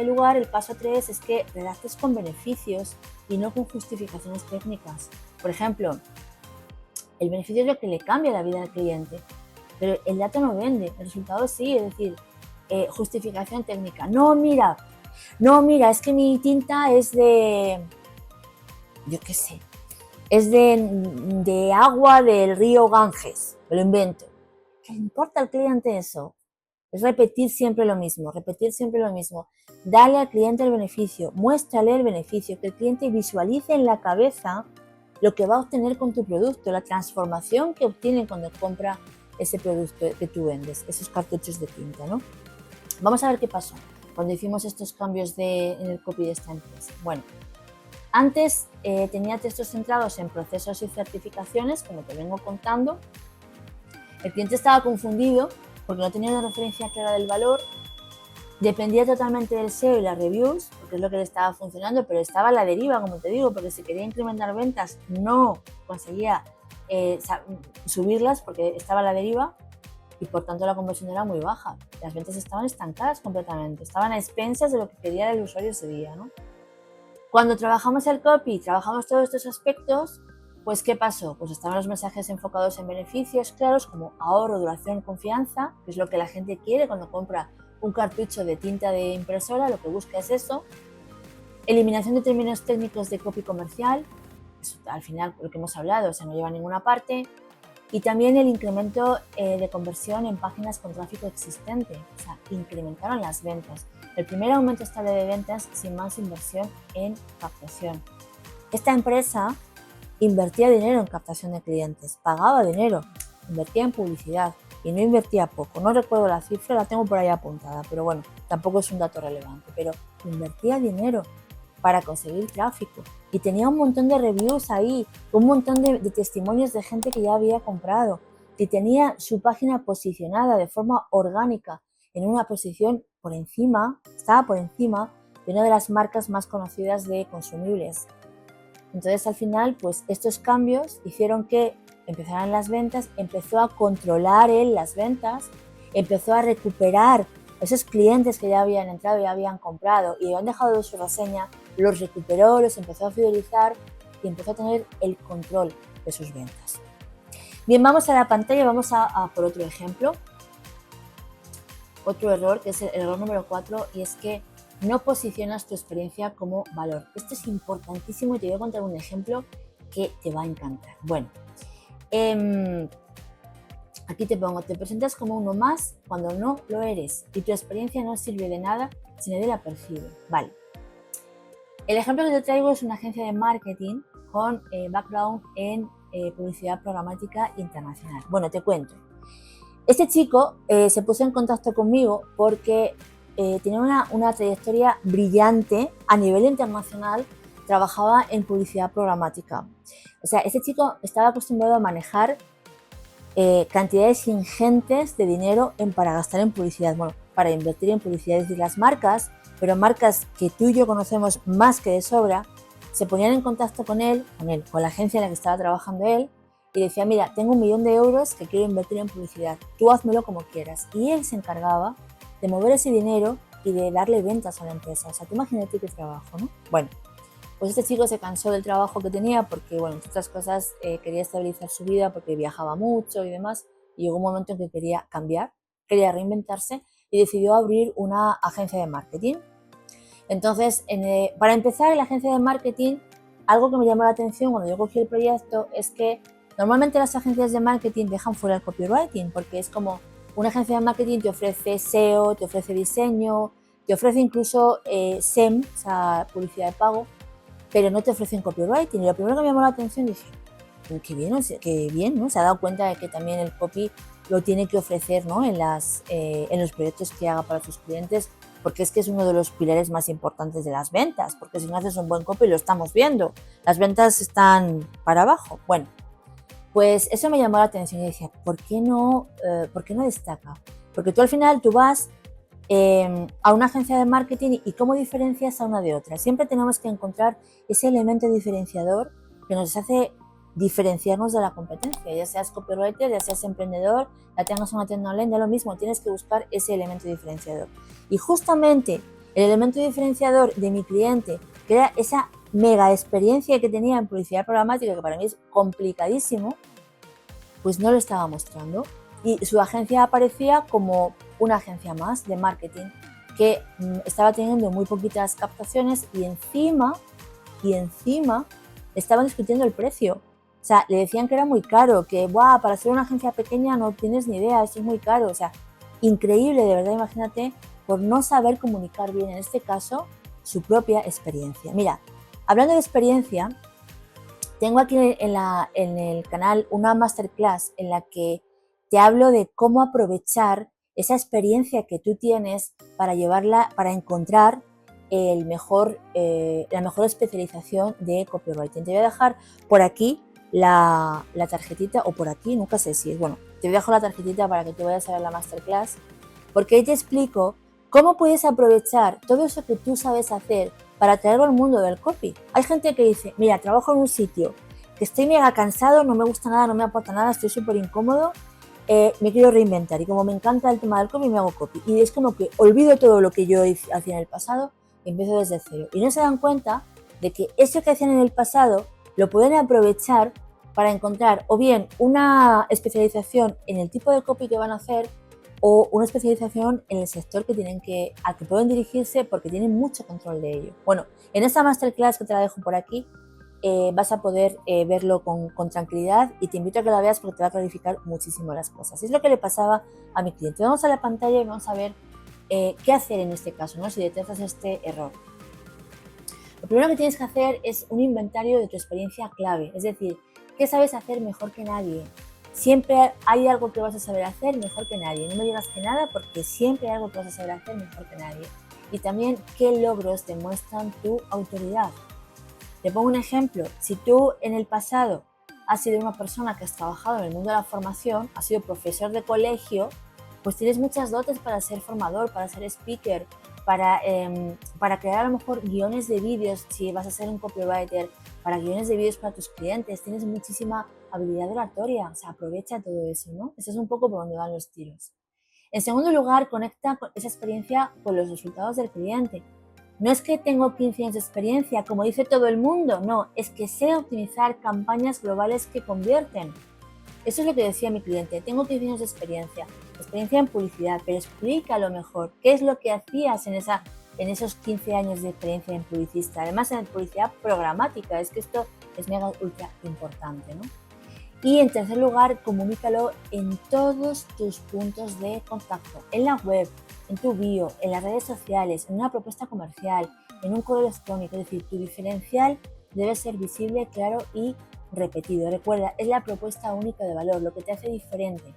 lugar, el paso 3 es que redactes con beneficios y no con justificaciones técnicas. Por ejemplo, el beneficio es lo que le cambia la vida al cliente, pero el dato no vende, el resultado sí, es decir, justificación técnica. No, mira, es que mi tinta es de, yo qué sé, es de agua del río Ganges, me lo invento. ¿Qué le importa al cliente eso? Es repetir siempre lo mismo. Dale al cliente el beneficio, muéstrale el beneficio, que el cliente visualice en la cabeza lo que va a obtener con tu producto, la transformación que obtiene cuando compra ese producto que tú vendes, esos cartuchos de tinta, ¿no? Vamos a ver qué pasó cuando hicimos estos cambios en el copy de esta empresa. Bueno, antes tenía textos centrados en procesos y certificaciones, como te vengo contando. El cliente estaba confundido porque no tenía una referencia clara del valor, dependía totalmente del SEO y las reviews, porque es lo que le estaba funcionando, pero estaba a la deriva, como te digo, porque si quería incrementar ventas no conseguía subirlas porque estaba a la deriva y por tanto la conversión era muy baja. Las ventas estaban estancadas completamente, estaban a expensas de lo que quería el usuario ese día, ¿no? Cuando trabajamos el copy, trabajamos todos estos aspectos, pues ¿qué pasó? Pues estaban los mensajes enfocados en beneficios claros como ahorro, duración, confianza, que es lo que la gente quiere cuando compra un cartucho de tinta de impresora, lo que busca es eso. Eliminación de términos técnicos de copy comercial, eso, al final lo que hemos hablado, o sea, no lleva a ninguna parte. Y también el incremento de conversión en páginas con tráfico existente, o sea, incrementaron las ventas. El primer aumento estable de ventas sin más inversión en captación. Esta empresa invertía dinero en captación de clientes, pagaba dinero, invertía en publicidad y no invertía poco. No recuerdo la cifra, la tengo por ahí apuntada, pero bueno, tampoco es un dato relevante, pero invertía dinero para conseguir tráfico y tenía un montón de reviews ahí, un montón de testimonios de gente que ya había comprado y tenía su página posicionada de forma orgánica en una posición por encima, estaba por encima de una de las marcas más conocidas de consumibles. Entonces al final pues estos cambios hicieron que empezaran las ventas, empezó a controlar él las ventas, empezó a recuperar esos clientes que ya habían entrado y ya habían comprado y habían dejado su reseña, los recuperó, los empezó a fidelizar y empezó a tener el control de sus ventas. Bien, vamos a la pantalla, vamos a por otro ejemplo. Otro error, que es el error número 4, y es que no posicionas tu experiencia como valor. Esto es importantísimo y te voy a contar un ejemplo que te va a encantar. Bueno, aquí te pongo, te presentas como uno más cuando no lo eres y tu experiencia no sirve de nada si nadie la percibe. Vale. El ejemplo que te traigo es una agencia de marketing con background en publicidad programática internacional. Bueno, te cuento. Este chico se puso en contacto conmigo porque tenía una trayectoria brillante a nivel internacional, trabajaba en publicidad programática. O sea, este chico estaba acostumbrado a manejar cantidades ingentes de dinero para gastar en publicidad, bueno, para invertir en publicidad de las marcas, pero marcas que tú y yo conocemos más que de sobra, se ponían en contacto con la agencia en la que estaba trabajando él, y decía, mira, tengo 1 millón de euros que quiero invertir en publicidad, tú házmelo como quieras. Y él se encargaba de mover ese dinero y de darle ventas a la empresa. O sea, tú imagínate qué trabajo, ¿no? Bueno, pues este chico se cansó del trabajo que tenía porque, bueno, entre otras cosas, quería estabilizar su vida porque viajaba mucho y demás, y llegó un momento en que quería cambiar, quería reinventarse y decidió abrir una agencia de marketing. Entonces, para empezar, en la agencia de marketing, algo que me llamó la atención cuando yo cogí el proyecto es que normalmente las agencias de marketing dejan fuera el copywriting porque es como una agencia de marketing te ofrece SEO, te ofrece diseño, te ofrece incluso SEM, o sea, publicidad de pago, pero no te ofrecen copywriting. Y lo primero que me llamó la atención dije, qué bien, ¿no? Se ha dado cuenta de que también el copy lo tiene que ofrecer, ¿no? en los proyectos que haga para sus clientes, porque es que es uno de los pilares más importantes de las ventas, porque si no haces un buen copy, lo estamos viendo, las ventas están para abajo. Bueno, pues eso me llamó la atención y decía, ¿por qué no destaca? Porque tú al final tú vas a una agencia de marketing y cómo diferencias a una de otra. Siempre tenemos que encontrar ese elemento diferenciador que nos hace diferenciarnos de la competencia, ya seas copywriter, ya seas emprendedor, ya tengas una tienda online, da lo mismo, tienes que buscar ese elemento diferenciador. Y justamente el elemento diferenciador de mi cliente, que era esa mega experiencia que tenía en publicidad programática, que para mí es complicadísimo, pues no lo estaba mostrando. Y su agencia aparecía como una agencia más de marketing que estaba teniendo muy poquitas captaciones y encima estaban discutiendo el precio. O sea, le decían que era muy caro, que para ser una agencia pequeña no tienes ni idea, esto es muy caro. O sea, increíble, de verdad, imagínate, por no saber comunicar bien, en este caso, su propia experiencia. Mira, hablando de experiencia, tengo aquí en el canal una masterclass en la que te hablo de cómo aprovechar esa experiencia que tú tienes para llevarla, para encontrar la mejor especialización de copywriting. Te voy a dejar por aquí la tarjetita, o por aquí, nunca sé si es, bueno, te dejo la tarjetita para que tú vayas a ver la masterclass, porque ahí te explico cómo puedes aprovechar todo eso que tú sabes hacer para traerlo al mundo del copy. Hay gente que dice, mira, trabajo en un sitio que estoy mega cansado, no me gusta nada, no me aporta nada, estoy súper incómodo, me quiero reinventar y como me encanta el tema del copy, me hago copy. Y es como que olvido todo lo que yo hacía en el pasado y empiezo desde cero. Y no se dan cuenta de que eso que hacían en el pasado lo pueden aprovechar para encontrar o bien una especialización en el tipo de copy que van a hacer o una especialización en el sector al que pueden dirigirse porque tienen mucho control de ello. Bueno, en esta masterclass que te la dejo por aquí vas a poder verlo con tranquilidad y te invito a que la veas porque te va a clarificar muchísimo las cosas. Es lo que le pasaba a mi cliente. Vamos a la pantalla y vamos a ver qué hacer en este caso, ¿no? Si detectas este error. Lo primero que tienes que hacer es un inventario de tu experiencia clave, es decir, ¿qué sabes hacer mejor que nadie? Siempre hay algo que vas a saber hacer mejor que nadie. No me digas que nada porque siempre hay algo que vas a saber hacer mejor que nadie. Y también, ¿qué logros demuestran tu autoridad? Te pongo un ejemplo. Si tú en el pasado has sido una persona que has trabajado en el mundo de la formación, has sido profesor de colegio, pues tienes muchas dotes para ser formador, para ser speaker, para crear a lo mejor guiones de vídeos, si vas a ser un copywriter, para guiones de vídeos para tus clientes, tienes muchísima habilidad oratoria, o sea, aprovecha todo eso, ¿no? Eso es un poco por donde van los tiros. En segundo lugar, conecta esa experiencia con los resultados del cliente. No es que tengo 15 años de experiencia, como dice todo el mundo, no, es que sé optimizar campañas globales que convierten. Eso es lo que decía mi cliente, tengo 15 años de experiencia en publicidad, pero explícalo mejor, ¿qué es lo que hacías en esos 15 años de experiencia en publicista? Además en publicidad programática, es que esto es mega ultra importante, ¿no? Y en tercer lugar, comunícalo en todos tus puntos de contacto, en la web, en tu bio, en las redes sociales, en una propuesta comercial, en un correo electrónico. Es decir, tu diferencial debe ser visible, claro y repetido. Recuerda, es la propuesta única de valor, lo que te hace diferente.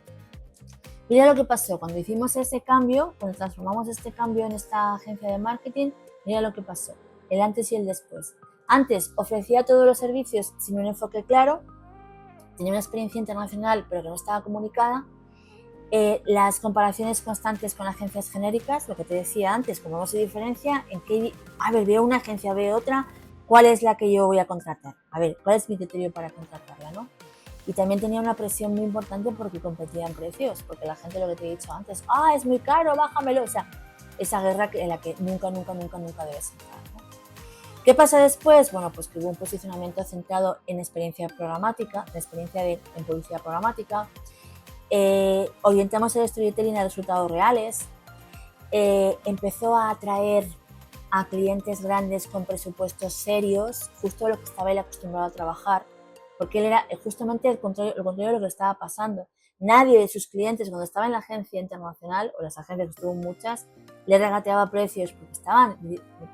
Mira lo que pasó cuando hicimos ese cambio, cuando transformamos este cambio en esta agencia de marketing, mira lo que pasó, el antes y el después. Antes ofrecía todos los servicios sin un enfoque claro, tenía una experiencia internacional pero que no estaba comunicada, las comparaciones constantes con agencias genéricas, lo que te decía antes, como no se diferencia, veo una agencia, veo otra, ¿cuál es la que yo voy a contratar? A ver, ¿cuál es mi criterio para contratarla, no? Y también tenía una presión muy importante porque competía en precios, porque la gente, lo que te he dicho antes, es muy caro, bájamelo, o sea, esa guerra en la que nunca debes entrar, ¿no? ¿Qué pasa después? Bueno, pues que hubo un posicionamiento centrado en experiencia programática, en publicidad programática, orientamos el storytelling a resultados reales, empezó a atraer a clientes grandes con presupuestos serios, justo lo que estaba él acostumbrado a trabajar, porque él era justamente el contrario de lo que estaba pasando. Nadie de sus clientes, cuando estaba en la agencia internacional, o las agencias que estuvo muchas, le regateaba precios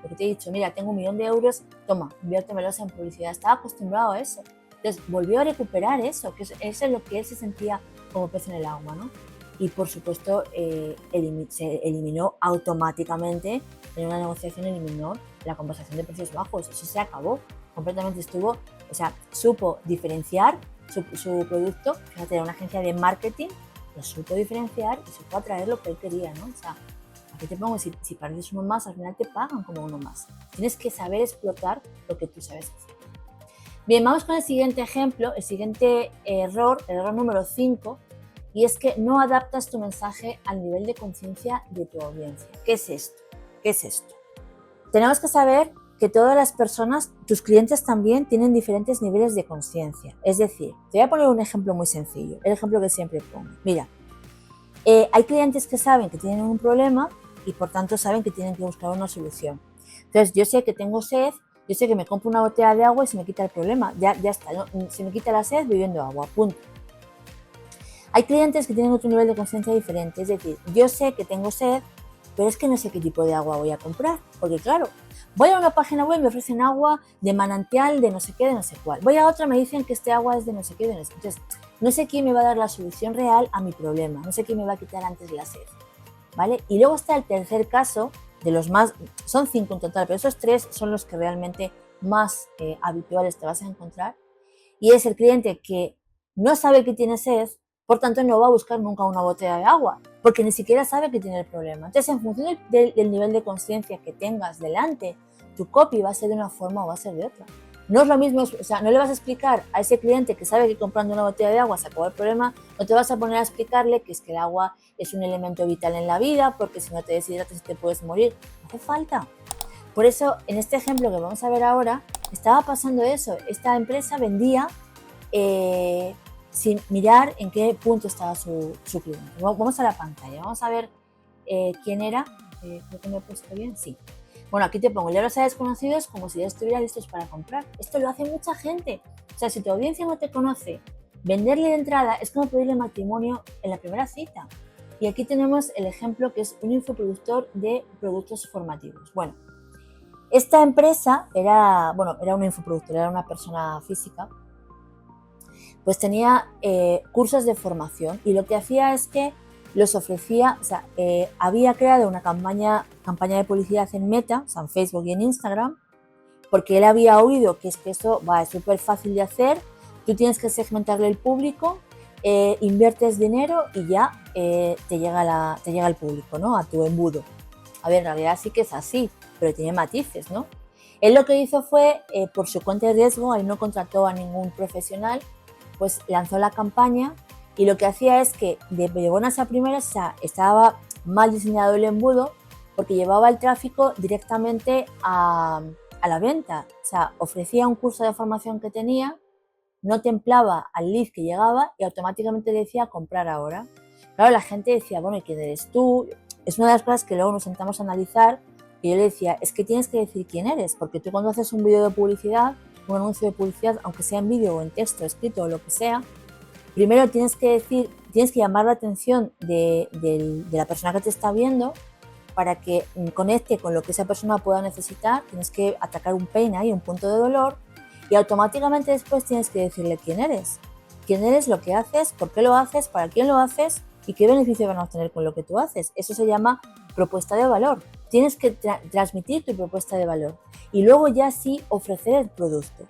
porque te he dicho, mira, tengo 1 millón de euros, toma, inviértemelos en publicidad. Estaba acostumbrado a eso. Entonces volvió a recuperar eso, que eso es lo que él se sentía como pez en el agua, ¿no? Y por supuesto se eliminó automáticamente, en una negociación eliminó la conversación de precios bajos. Eso se acabó completamente, supo diferenciar su producto. Fíjate, era una agencia de marketing, lo supo diferenciar y supo atraer lo que él quería, ¿no? O sea, aquí te pongo, si pareces uno más, al final te pagan como uno más. Tienes que saber explotar lo que tú sabes hacer. Bien, vamos con el siguiente ejemplo, el siguiente error, el error número 5, y es que no adaptas tu mensaje al nivel de conciencia de tu audiencia. ¿Qué es esto? ¿Qué es esto? Tenemos que saber que todas las personas, tus clientes también, tienen diferentes niveles de conciencia. Es decir, te voy a poner un ejemplo muy sencillo, el ejemplo que siempre pongo. Mira, hay clientes que saben que tienen un problema y por tanto saben que tienen que buscar una solución. Entonces, yo sé que tengo sed, yo sé que me compro una botella de agua y se me quita el problema. Ya está, ¿no? Se me quita la sed bebiendo agua, punto. Hay clientes que tienen otro nivel de conciencia diferente, es decir, yo sé que tengo sed, pero es que no sé qué tipo de agua voy a comprar, porque claro, voy a una página web y me ofrecen agua de manantial, de no sé qué, de no sé cuál. Voy a otra, me dicen que este agua es de no sé qué, de no sé qué. Entonces, no sé quién me va a dar la solución real a mi problema, no sé quién me va a quitar antes la sed, ¿vale? Y luego está el tercer caso, de los más, son 5 en total, pero esos 3 son los que realmente más habituales te vas a encontrar, y es el cliente que no sabe que tiene sed, por tanto no va a buscar nunca una botella de agua, porque ni siquiera sabe que tiene el problema. Entonces, en función del nivel de conciencia que tengas delante, tu copy va a ser de una forma o va a ser de otra. No es lo mismo, o sea, no le vas a explicar a ese cliente que sabe que comprando una botella de agua se acabó el problema, no te vas a poner a explicarle que es que el agua es un elemento vital en la vida, porque si no te deshidratas te puedes morir. No hace falta. Por eso, en este ejemplo que vamos a ver ahora, estaba pasando eso. Esta empresa vendía sin mirar en qué punto estaba su cliente. Vamos a la pantalla, vamos a ver quién era. Creo que me he puesto bien, sí. Bueno, aquí te pongo leeros a desconocidos como si ya estuvieran listos para comprar. Esto lo hace mucha gente. O sea, si tu audiencia no te conoce, venderle de entrada es como pedirle matrimonio en la primera cita. Y aquí tenemos el ejemplo que es un infoproductor de productos formativos. Bueno, esta empresa era una infoproductora, era una persona física, pues tenía cursos de formación y lo que hacía es que los ofrecía, o sea, había creado una campaña de publicidad en Meta, o sea, en Facebook y en Instagram, porque él había oído que es que eso es súper fácil de hacer, tú tienes que segmentarle el público, inviertes dinero y ya te llega el público, ¿no? A tu embudo. A ver, en realidad sí que es así, pero tiene matices, ¿no? Él lo que hizo fue, por su cuenta de riesgo, él no contrató a ningún profesional, pues lanzó la campaña y lo que hacía es que de buenas a primeras estaba mal diseñado el embudo porque llevaba el tráfico directamente a la venta. O sea, ofrecía un curso de formación que tenía, no templaba al lead que llegaba y automáticamente le decía comprar ahora. Claro, la gente decía, bueno, ¿y quién eres tú? Es una de las cosas que luego nos sentamos a analizar y yo le decía, es que tienes que decir quién eres, porque tú cuando haces un vídeo de publicidad, un anuncio de publicidad, aunque sea en vídeo o en texto, escrito o lo que sea, primero tienes que llamar la atención de la persona que te está viendo para que conecte con lo que esa persona pueda necesitar. Tienes que atacar un pain ahí, un punto de dolor, y automáticamente después tienes que decirle quién eres. Quién eres, lo que haces, por qué lo haces, para quién lo haces y qué beneficio van a obtener con lo que tú haces. Eso se llama propuesta de valor. Tienes que transmitir tu propuesta de valor y luego ya sí ofrecer el producto.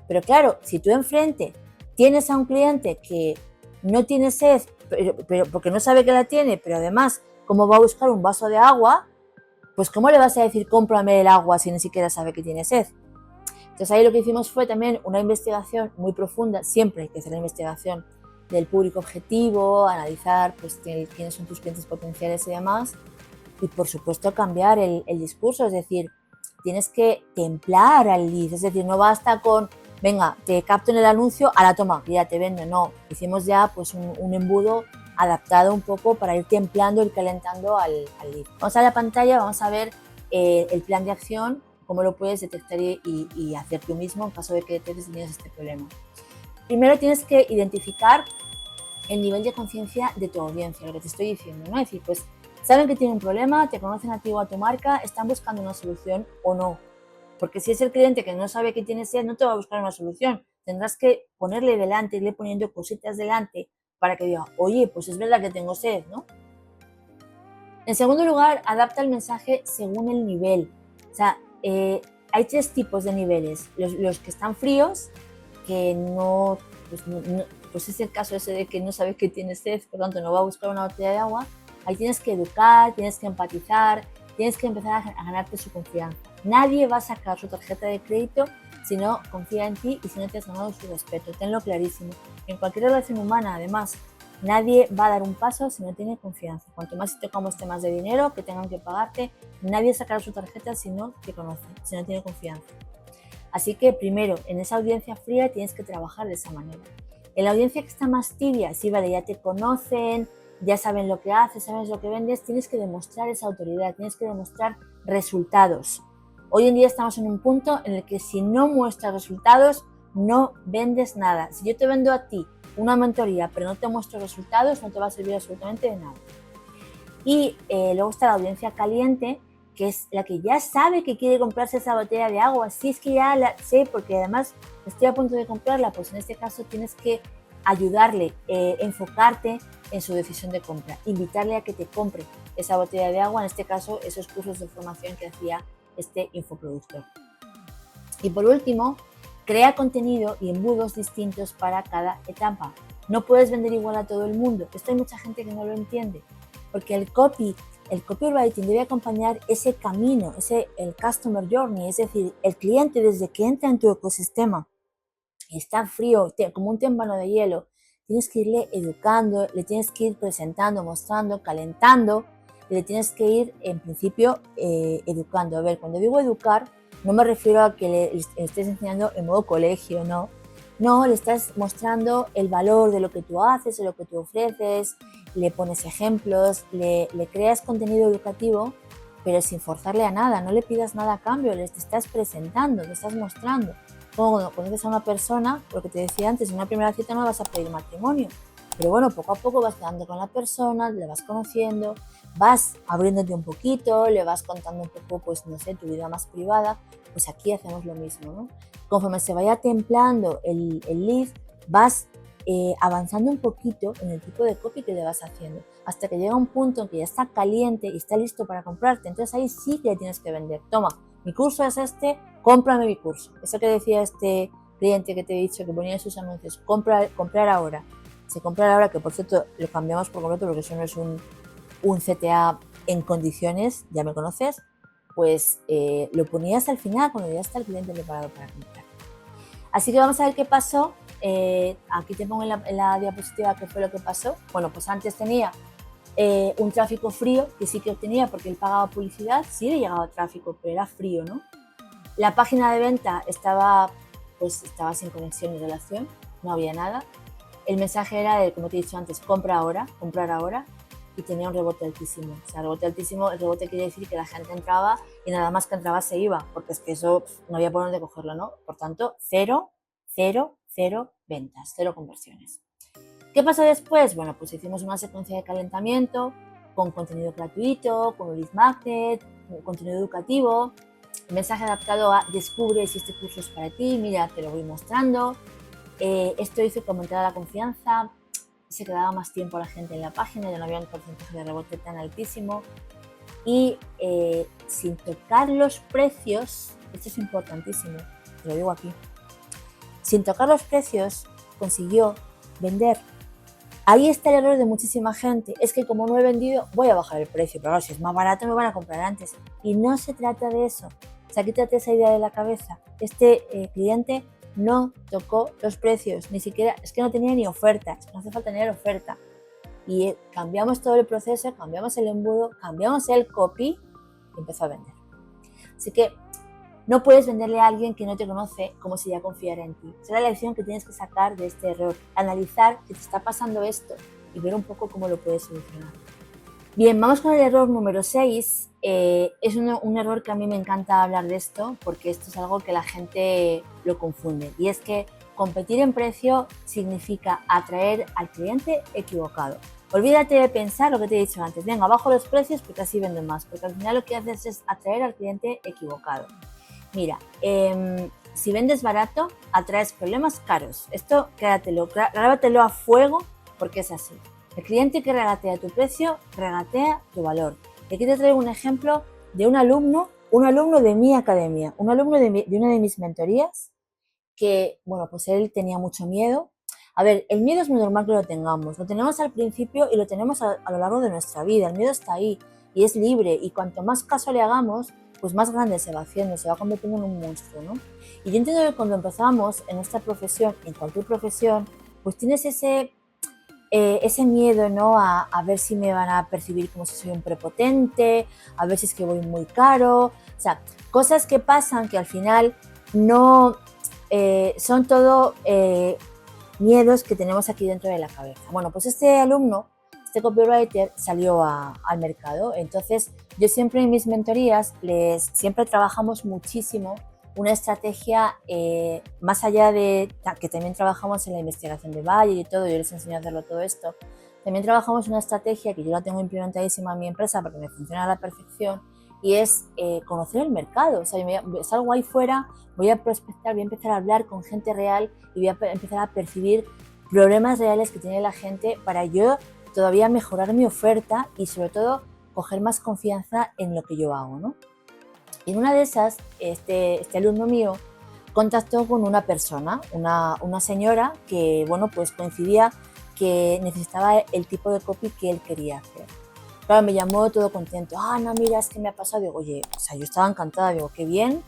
Pero claro, si tú enfrente tienes a un cliente que no tiene sed, pero porque no sabe que la tiene, pero además, ¿cómo va a buscar un vaso de agua? Pues ¿cómo le vas a decir cómprame el agua si ni siquiera sabe que tiene sed? Entonces ahí lo que hicimos fue también una investigación muy profunda, siempre hay que hacer la investigación del público objetivo, analizar pues quiénes son tus clientes potenciales y demás, y por supuesto cambiar el discurso, es decir, tienes que templar al lead, es decir, no basta con, venga, te capto en el anuncio, a la toma, ya te vendo, no, hicimos ya pues un embudo adaptado un poco para ir templando, ir calentando al lead. Vamos a la pantalla, vamos a ver el plan de acción, cómo lo puedes detectar y hacer tú mismo en caso de que detectes que tienes este problema. Primero tienes que identificar el nivel de conciencia de tu audiencia, lo que te estoy diciendo, ¿no? Es decir, pues saben que tienen un problema, te conocen a ti o a tu marca, están buscando una solución o no. Porque si es el cliente que no sabe que tiene sed, no te va a buscar una solución. Tendrás que ponerle delante, irle poniendo cositas delante para que diga, oye, pues es verdad que tengo sed, ¿no? En segundo lugar, adapta el mensaje según el nivel. O sea, hay tres tipos de niveles. Los que están fríos, que pues es el caso ese de que no sabes que tienes sed, por lo tanto no va a buscar una botella de agua. Ahí tienes que educar, tienes que empatizar, tienes que empezar a ganarte su confianza. Nadie va a sacar su tarjeta de crédito si no confía en ti y si no te has ganado su respeto. Tenlo clarísimo. En cualquier relación humana, además, nadie va a dar un paso si no tiene confianza. Cuanto más te tocamos temas de dinero que tengan que pagarte, nadie sacará su tarjeta si no te conoce, si no tiene confianza. Así que primero, en esa audiencia fría tienes que trabajar de esa manera. En la audiencia que está más tibia, sí, vale, ya te conocen, ya saben lo que haces, sabes lo que vendes, tienes que demostrar esa autoridad, tienes que demostrar resultados. Hoy en día estamos en un punto en el que si no muestras resultados, no vendes nada. Si yo te vendo a ti una mentoría, pero no te muestro resultados, no te va a servir absolutamente de nada. Y luego está la audiencia caliente, que es la que ya sabe que quiere comprarse esa botella de agua. Si es que ya la sé, porque además estoy a punto de comprarla, pues en este caso tienes que ayudarle, enfocarte en su decisión de compra, invitarle a que te compre esa botella de agua, en este caso esos cursos de formación que hacía este infoproductor. Y por último, crea contenido y embudos distintos para cada etapa. No puedes vender igual a todo el mundo. Esto hay mucha gente que no lo entiende, porque el copywriting debe acompañar ese camino, el customer journey, es decir, el cliente desde que entra en tu ecosistema y está frío, como un témpano de hielo, tienes que irle educando, le tienes que ir presentando, mostrando, calentando y le tienes que ir, en principio, educando. A ver, cuando digo educar, no me refiero a que le estés enseñando en modo colegio, no. No, le estás mostrando el valor de lo que tú haces, de lo que tú ofreces, le pones ejemplos, le creas contenido educativo, pero sin forzarle a nada, no le pidas nada a cambio, le estás presentando, le estás mostrando. Como cuando conoces a una persona, lo que te decía antes, en una primera cita no vas a pedir matrimonio, pero bueno, poco a poco vas quedando con la persona, le vas conociendo, vas abriéndote un poquito, le vas contando un poco, pues no sé, tu vida más privada. Pues aquí hacemos lo mismo, ¿no? Conforme se vaya templando el lead, vas avanzando un poquito en el tipo de copy que le vas haciendo, hasta que llega un punto en que ya está caliente y está listo para comprarte. Entonces ahí sí que le tienes que vender. Toma, mi curso es este, cómprame mi curso. Eso que decía este cliente que te he dicho, que ponía en sus anuncios, comprar ahora. Si comprar ahora, que por cierto lo cambiamos por completo porque eso no es un CTA en condiciones, ya me conoces, pues lo ponías al final cuando ya está el cliente preparado para comprar. Así que vamos a ver qué pasó. Aquí te pongo en la diapositiva qué fue lo que pasó. Bueno, pues antes tenía un tráfico frío, que sí que obtenía porque él pagaba publicidad, sí le llegaba tráfico, pero era frío, ¿no? La página de venta estaba sin conexión ni relación, no había nada. El mensaje era de, como te he dicho antes, comprar ahora, y tenía un rebote altísimo. O sea, rebote altísimo, el rebote quiere decir que la gente entraba y nada más que entraba se iba, porque es que eso no había por dónde cogerlo, ¿no? Por tanto, cero ventas, cero conversiones. ¿Qué pasó después? Bueno, pues hicimos una secuencia de calentamiento con contenido gratuito, con un lead magnet, contenido educativo, mensaje adaptado a descubre si este curso es para ti, mira, te lo voy mostrando. Esto hizo que aumentara la confianza, se quedaba más tiempo la gente en la página, ya no había un porcentaje de rebote tan altísimo. Y sin tocar los precios, esto es importantísimo, te lo digo aquí, sin tocar los precios consiguió vender. Ahí está el error de muchísima gente, es que como no he vendido voy a bajar el precio, pero claro, si es más barato me van a comprar antes. Y no se trata de eso, o sea, quítate esa idea de la cabeza. Este cliente no tocó los precios, ni siquiera, es que no tenía ni oferta, es que no hace falta tener oferta. Y cambiamos todo el proceso, cambiamos el embudo, cambiamos el copy y empezó a vender. Así que no puedes venderle a alguien que no te conoce como si ya confiara en ti. Esa es la lección que tienes que sacar de este error. Analizar que te está pasando esto y ver un poco cómo lo puedes solucionar. Bien, vamos con el error número 6. Es un error que a mí me encanta hablar de esto porque esto es algo que la gente lo confunde. Y es que competir en precio significa atraer al cliente equivocado. Olvídate de pensar lo que te he dicho antes. Venga, bajo los precios porque así vendo más. Porque al final lo que haces es atraer al cliente equivocado. Mira, si vendes barato, atraes problemas caros. Esto grábatelo a fuego porque es así. El cliente que regatea tu precio, regatea tu valor. Y aquí te traigo un ejemplo de un alumno de mi academia, un alumno de una de mis mentorías que, bueno, pues él tenía mucho miedo. A ver, el miedo es muy normal que lo tengamos. Lo tenemos al principio y lo tenemos a lo largo de nuestra vida. El miedo está ahí y es libre. Y cuanto más caso le hagamos, pues más grande se va haciendo, se va convirtiendo en un monstruo, ¿no? Y yo entiendo que cuando empezamos en esta profesión, en cualquier profesión, pues tienes ese miedo, ¿no? A ver si me van a percibir como si soy un prepotente, a ver si es que voy muy caro. O sea, cosas que pasan que al final no son todo miedos que tenemos aquí dentro de la cabeza. Bueno, pues este alumno, este copywriter, salió al mercado. Entonces, yo siempre en mis mentorías siempre trabajamos muchísimo una estrategia más allá de que también trabajamos en la investigación de Bayer y todo, yo les enseño a hacerlo todo esto. También trabajamos una estrategia que yo la tengo implementadísima en mi empresa porque me funciona a la perfección y es conocer el mercado. O sea, salgo ahí fuera, voy a prospectar, voy a empezar a hablar con gente real y voy a empezar a percibir problemas reales que tiene la gente para yo todavía mejorar mi oferta y sobre todo coger más confianza en lo que yo hago, ¿no? Y en una de esas, este alumno mío contactó con una persona, una señora que, bueno, pues coincidía que necesitaba el tipo de copy que él quería hacer. Claro, me llamó todo contento. No, mira, es que me ha pasado. Digo, oye, o sea, yo estaba encantada, digo, qué bien.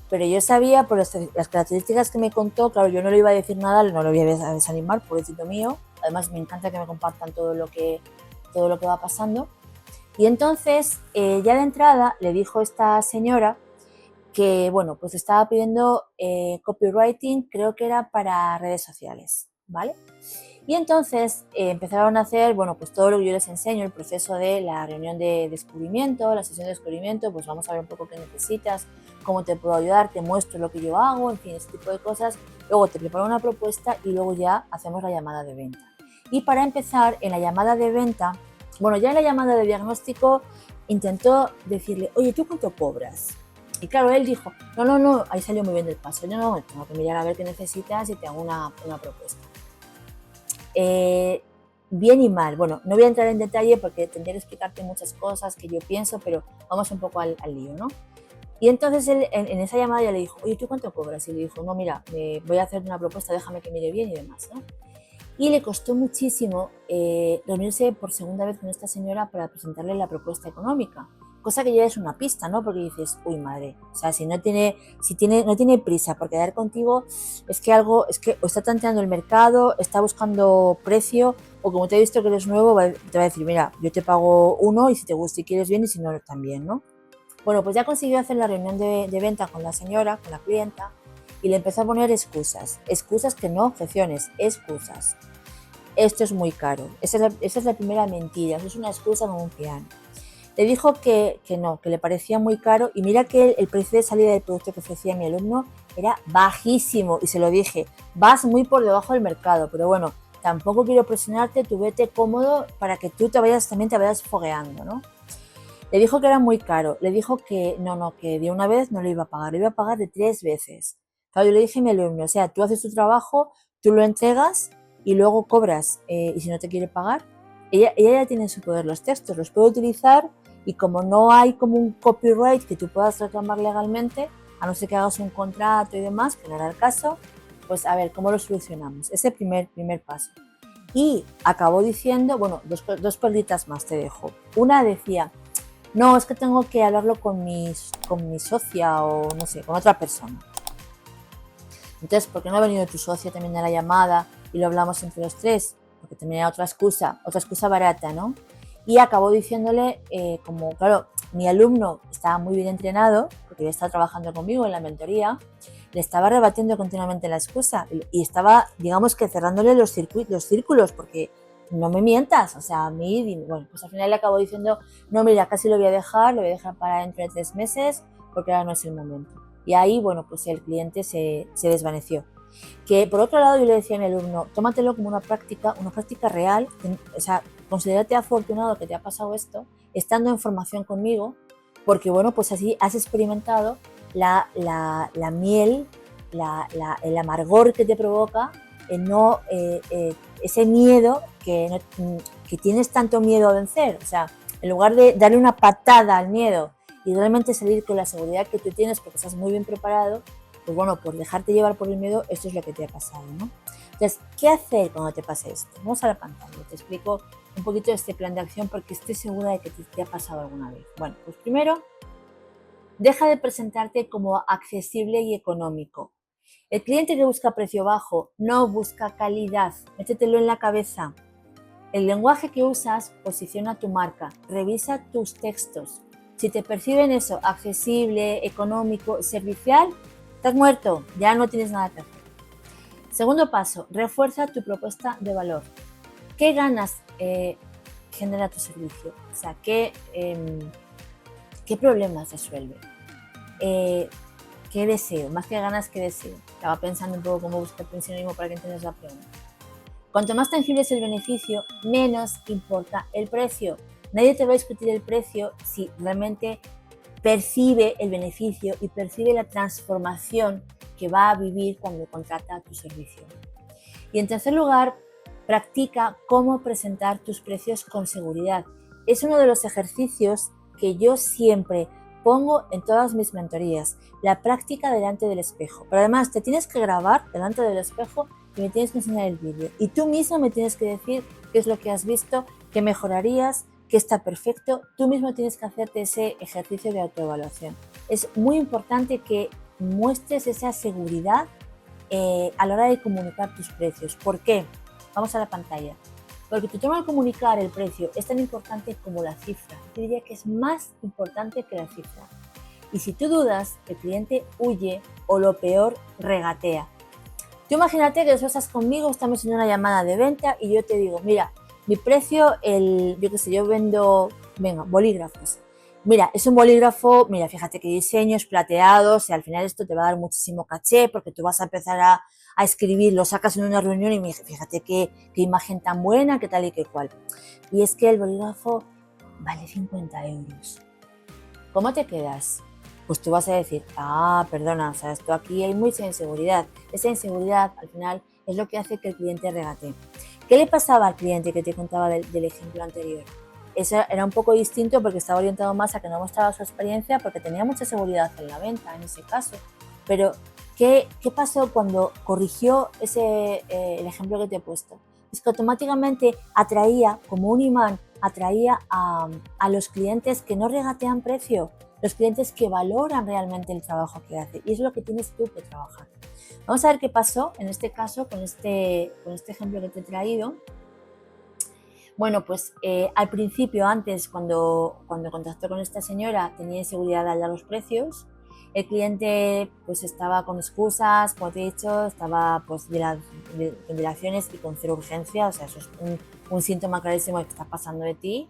Pero yo sabía por las características que me contó, claro, yo no le iba a decir nada, no lo voy a desanimar, pobrecito mío. Además, me encanta que me compartan todo lo que va pasando. Y entonces, ya de entrada, le dijo esta señora que, bueno, pues estaba pidiendo copywriting, creo que era para redes sociales, ¿vale? Y entonces empezaron a hacer, bueno, pues todo lo que yo les enseño, el proceso de la reunión de descubrimiento, la sesión de descubrimiento, pues vamos a ver un poco qué necesitas, cómo te puedo ayudar, te muestro lo que yo hago, en fin, ese tipo de cosas. Luego te preparo una propuesta y luego ya hacemos la llamada de venta. Y para empezar, en la llamada de venta, bueno, ya en la llamada de diagnóstico intentó decirle, oye, ¿tú cuánto cobras? Y claro, él dijo, no, ahí salió muy bien del paso, yo no, tengo que mirar a ver qué necesitas y te hago una propuesta. Bien y mal. Bueno, no voy a entrar en detalle porque tendría que explicarte muchas cosas que yo pienso, pero vamos un poco al lío, ¿no? Y entonces él en esa llamada ya le dijo, oye, ¿tú cuánto cobras? Y le dijo, no, mira, voy a hacer una propuesta, déjame que mire bien y demás, ¿no? Y le costó muchísimo reunirse por segunda vez con esta señora para presentarle la propuesta económica, cosa que ya es una pista, ¿no? Porque dices, uy, madre, o sea, no tiene prisa por quedar contigo, es que o está tanteando el mercado, está buscando precio, o como te he visto que eres nuevo, te va a decir, mira, yo te pago uno y si te gusta y quieres bien y si no, también, ¿no? Bueno, pues ya consiguió hacer la reunión de venta con la señora, con la clienta, y le empezó a poner excusas que no objeciones, excusas. Esto es muy caro, esa es la primera mentira, eso es una excusa como un piano. Le dijo que no, que le parecía muy caro y mira que el precio de salida del producto que ofrecía mi alumno era bajísimo y se lo dije, vas muy por debajo del mercado, pero bueno, tampoco quiero presionarte, tú vete cómodo para que tú también te vayas fogueando, ¿no? Le dijo que era muy caro, le dijo que no, que de una vez no le iba a pagar, le iba a pagar de 3 veces. Claro, yo le dije a mi alumno, o sea, tú haces tu trabajo, tú lo entregas y luego cobras, y si no te quiere pagar, ella ya tiene en su poder los textos, los puede utilizar y como no hay como un copyright que tú puedas reclamar legalmente, a no ser que hagas un contrato y demás, que no era el caso, pues a ver, ¿cómo lo solucionamos? Ese primer paso. Y acabó diciendo, bueno, dos perlitas más te dejo. Una decía, no, es que tengo que hablarlo con mi socia o no sé, con otra persona. Entonces, ¿por qué no ha venido tu socia también a la llamada y lo hablamos entre los tres? Porque también era otra excusa barata, ¿no? Y acabó diciéndole, como, claro, mi alumno estaba muy bien entrenado, porque ya estaba trabajando conmigo en la mentoría, le estaba rebatiendo continuamente la excusa y estaba, digamos que cerrándole los círculos, porque no me mientas, o sea, a mí, bueno, pues al final le acabó diciendo, no, mira, casi lo voy a dejar para dentro de 3 meses, porque ahora no es el momento. Y ahí, bueno, pues el cliente se desvaneció. Que por otro lado yo le decía a mi alumno, tómatelo como una práctica real, o sea, considérate afortunado que te ha pasado esto, estando en formación conmigo, porque bueno, pues así has experimentado la miel, el amargor que te provoca, ese miedo que tienes tanto miedo a vencer. O sea, en lugar de darle una patada al miedo y realmente salir con la seguridad que tú tienes porque estás muy bien preparado, pues bueno, por dejarte llevar por el miedo, esto es lo que te ha pasado, ¿no? Entonces, ¿qué hacer cuando te pase esto? Vamos a la pantalla, te explico un poquito de este plan de acción porque estoy segura de que te ha pasado alguna vez. Bueno, pues primero, deja de presentarte como accesible y económico. El cliente que busca precio bajo no busca calidad, métetelo en la cabeza. El lenguaje que usas posiciona tu marca, revisa tus textos. Si te perciben eso, accesible, económico, servicial, estás muerto, ya no tienes nada que hacer. Segundo paso, refuerza tu propuesta de valor. ¿Qué ganas genera tu servicio? O sea, ¿qué problemas resuelve? ¿Qué deseo? Más que ganas, ¿qué deseo? Estaba pensando un poco cómo buscar el sinónimo para que entiendas la pregunta. Cuanto más tangible es el beneficio, menos importa el precio. Nadie te va a discutir el precio si realmente percibe el beneficio y percibe la transformación que va a vivir cuando contrata tu servicio. Y en tercer lugar, practica cómo presentar tus precios con seguridad. Es uno de los ejercicios que yo siempre pongo en todas mis mentorías, la práctica delante del espejo. Pero además te tienes que grabar delante del espejo y me tienes que enseñar el vídeo. Y tú mismo me tienes que decir qué es lo que has visto, qué mejorarías, qué está perfecto. Tú mismo tienes que hacerte ese ejercicio de autoevaluación. Es muy importante que muestres esa seguridad a la hora de comunicar tus precios. ¿Por qué? Vamos a la pantalla. Porque tu tono al comunicar el precio es tan importante como la cifra. Yo diría que es más importante que la cifra. Y si tú dudas, el cliente huye o lo peor, regatea. Tú imagínate que después estás conmigo, estamos en una llamada de venta y yo te digo, mira, mi precio, yo qué sé, yo vendo, venga, bolígrafos. Mira, es un bolígrafo, mira, fíjate qué diseño, es plateado, o sea, al final esto te va a dar muchísimo caché porque tú vas a empezar a escribir, lo sacas en una reunión y fíjate qué imagen tan buena, qué tal y qué cual. Y es que el bolígrafo vale 50 euros. ¿Cómo te quedas? Pues tú vas a decir, perdona, o sea, esto aquí hay mucha inseguridad. Esa inseguridad, al final, es lo que hace que el cliente regatee. ¿Qué le pasaba al cliente que te contaba del ejemplo anterior? Eso era un poco distinto porque estaba orientado más a que no mostraba su experiencia porque tenía mucha seguridad en la venta, en ese caso. Pero, ¿qué pasó cuando corrigió el ejemplo que te he puesto? Es que automáticamente atraía, como un imán, atraía a los clientes que no regatean precio, los clientes que valoran realmente el trabajo que hace, y es lo que tienes tú que trabajar. Vamos a ver qué pasó en este caso con este ejemplo que te he traído. Bueno, pues al principio, antes, cuando contactó con esta señora, tenía inseguridad al dar los precios. El cliente pues estaba con excusas, como te he dicho, estaba pues con dilaciones y con cero urgencia, o sea, eso es un síntoma clarísimo de que está pasando de ti.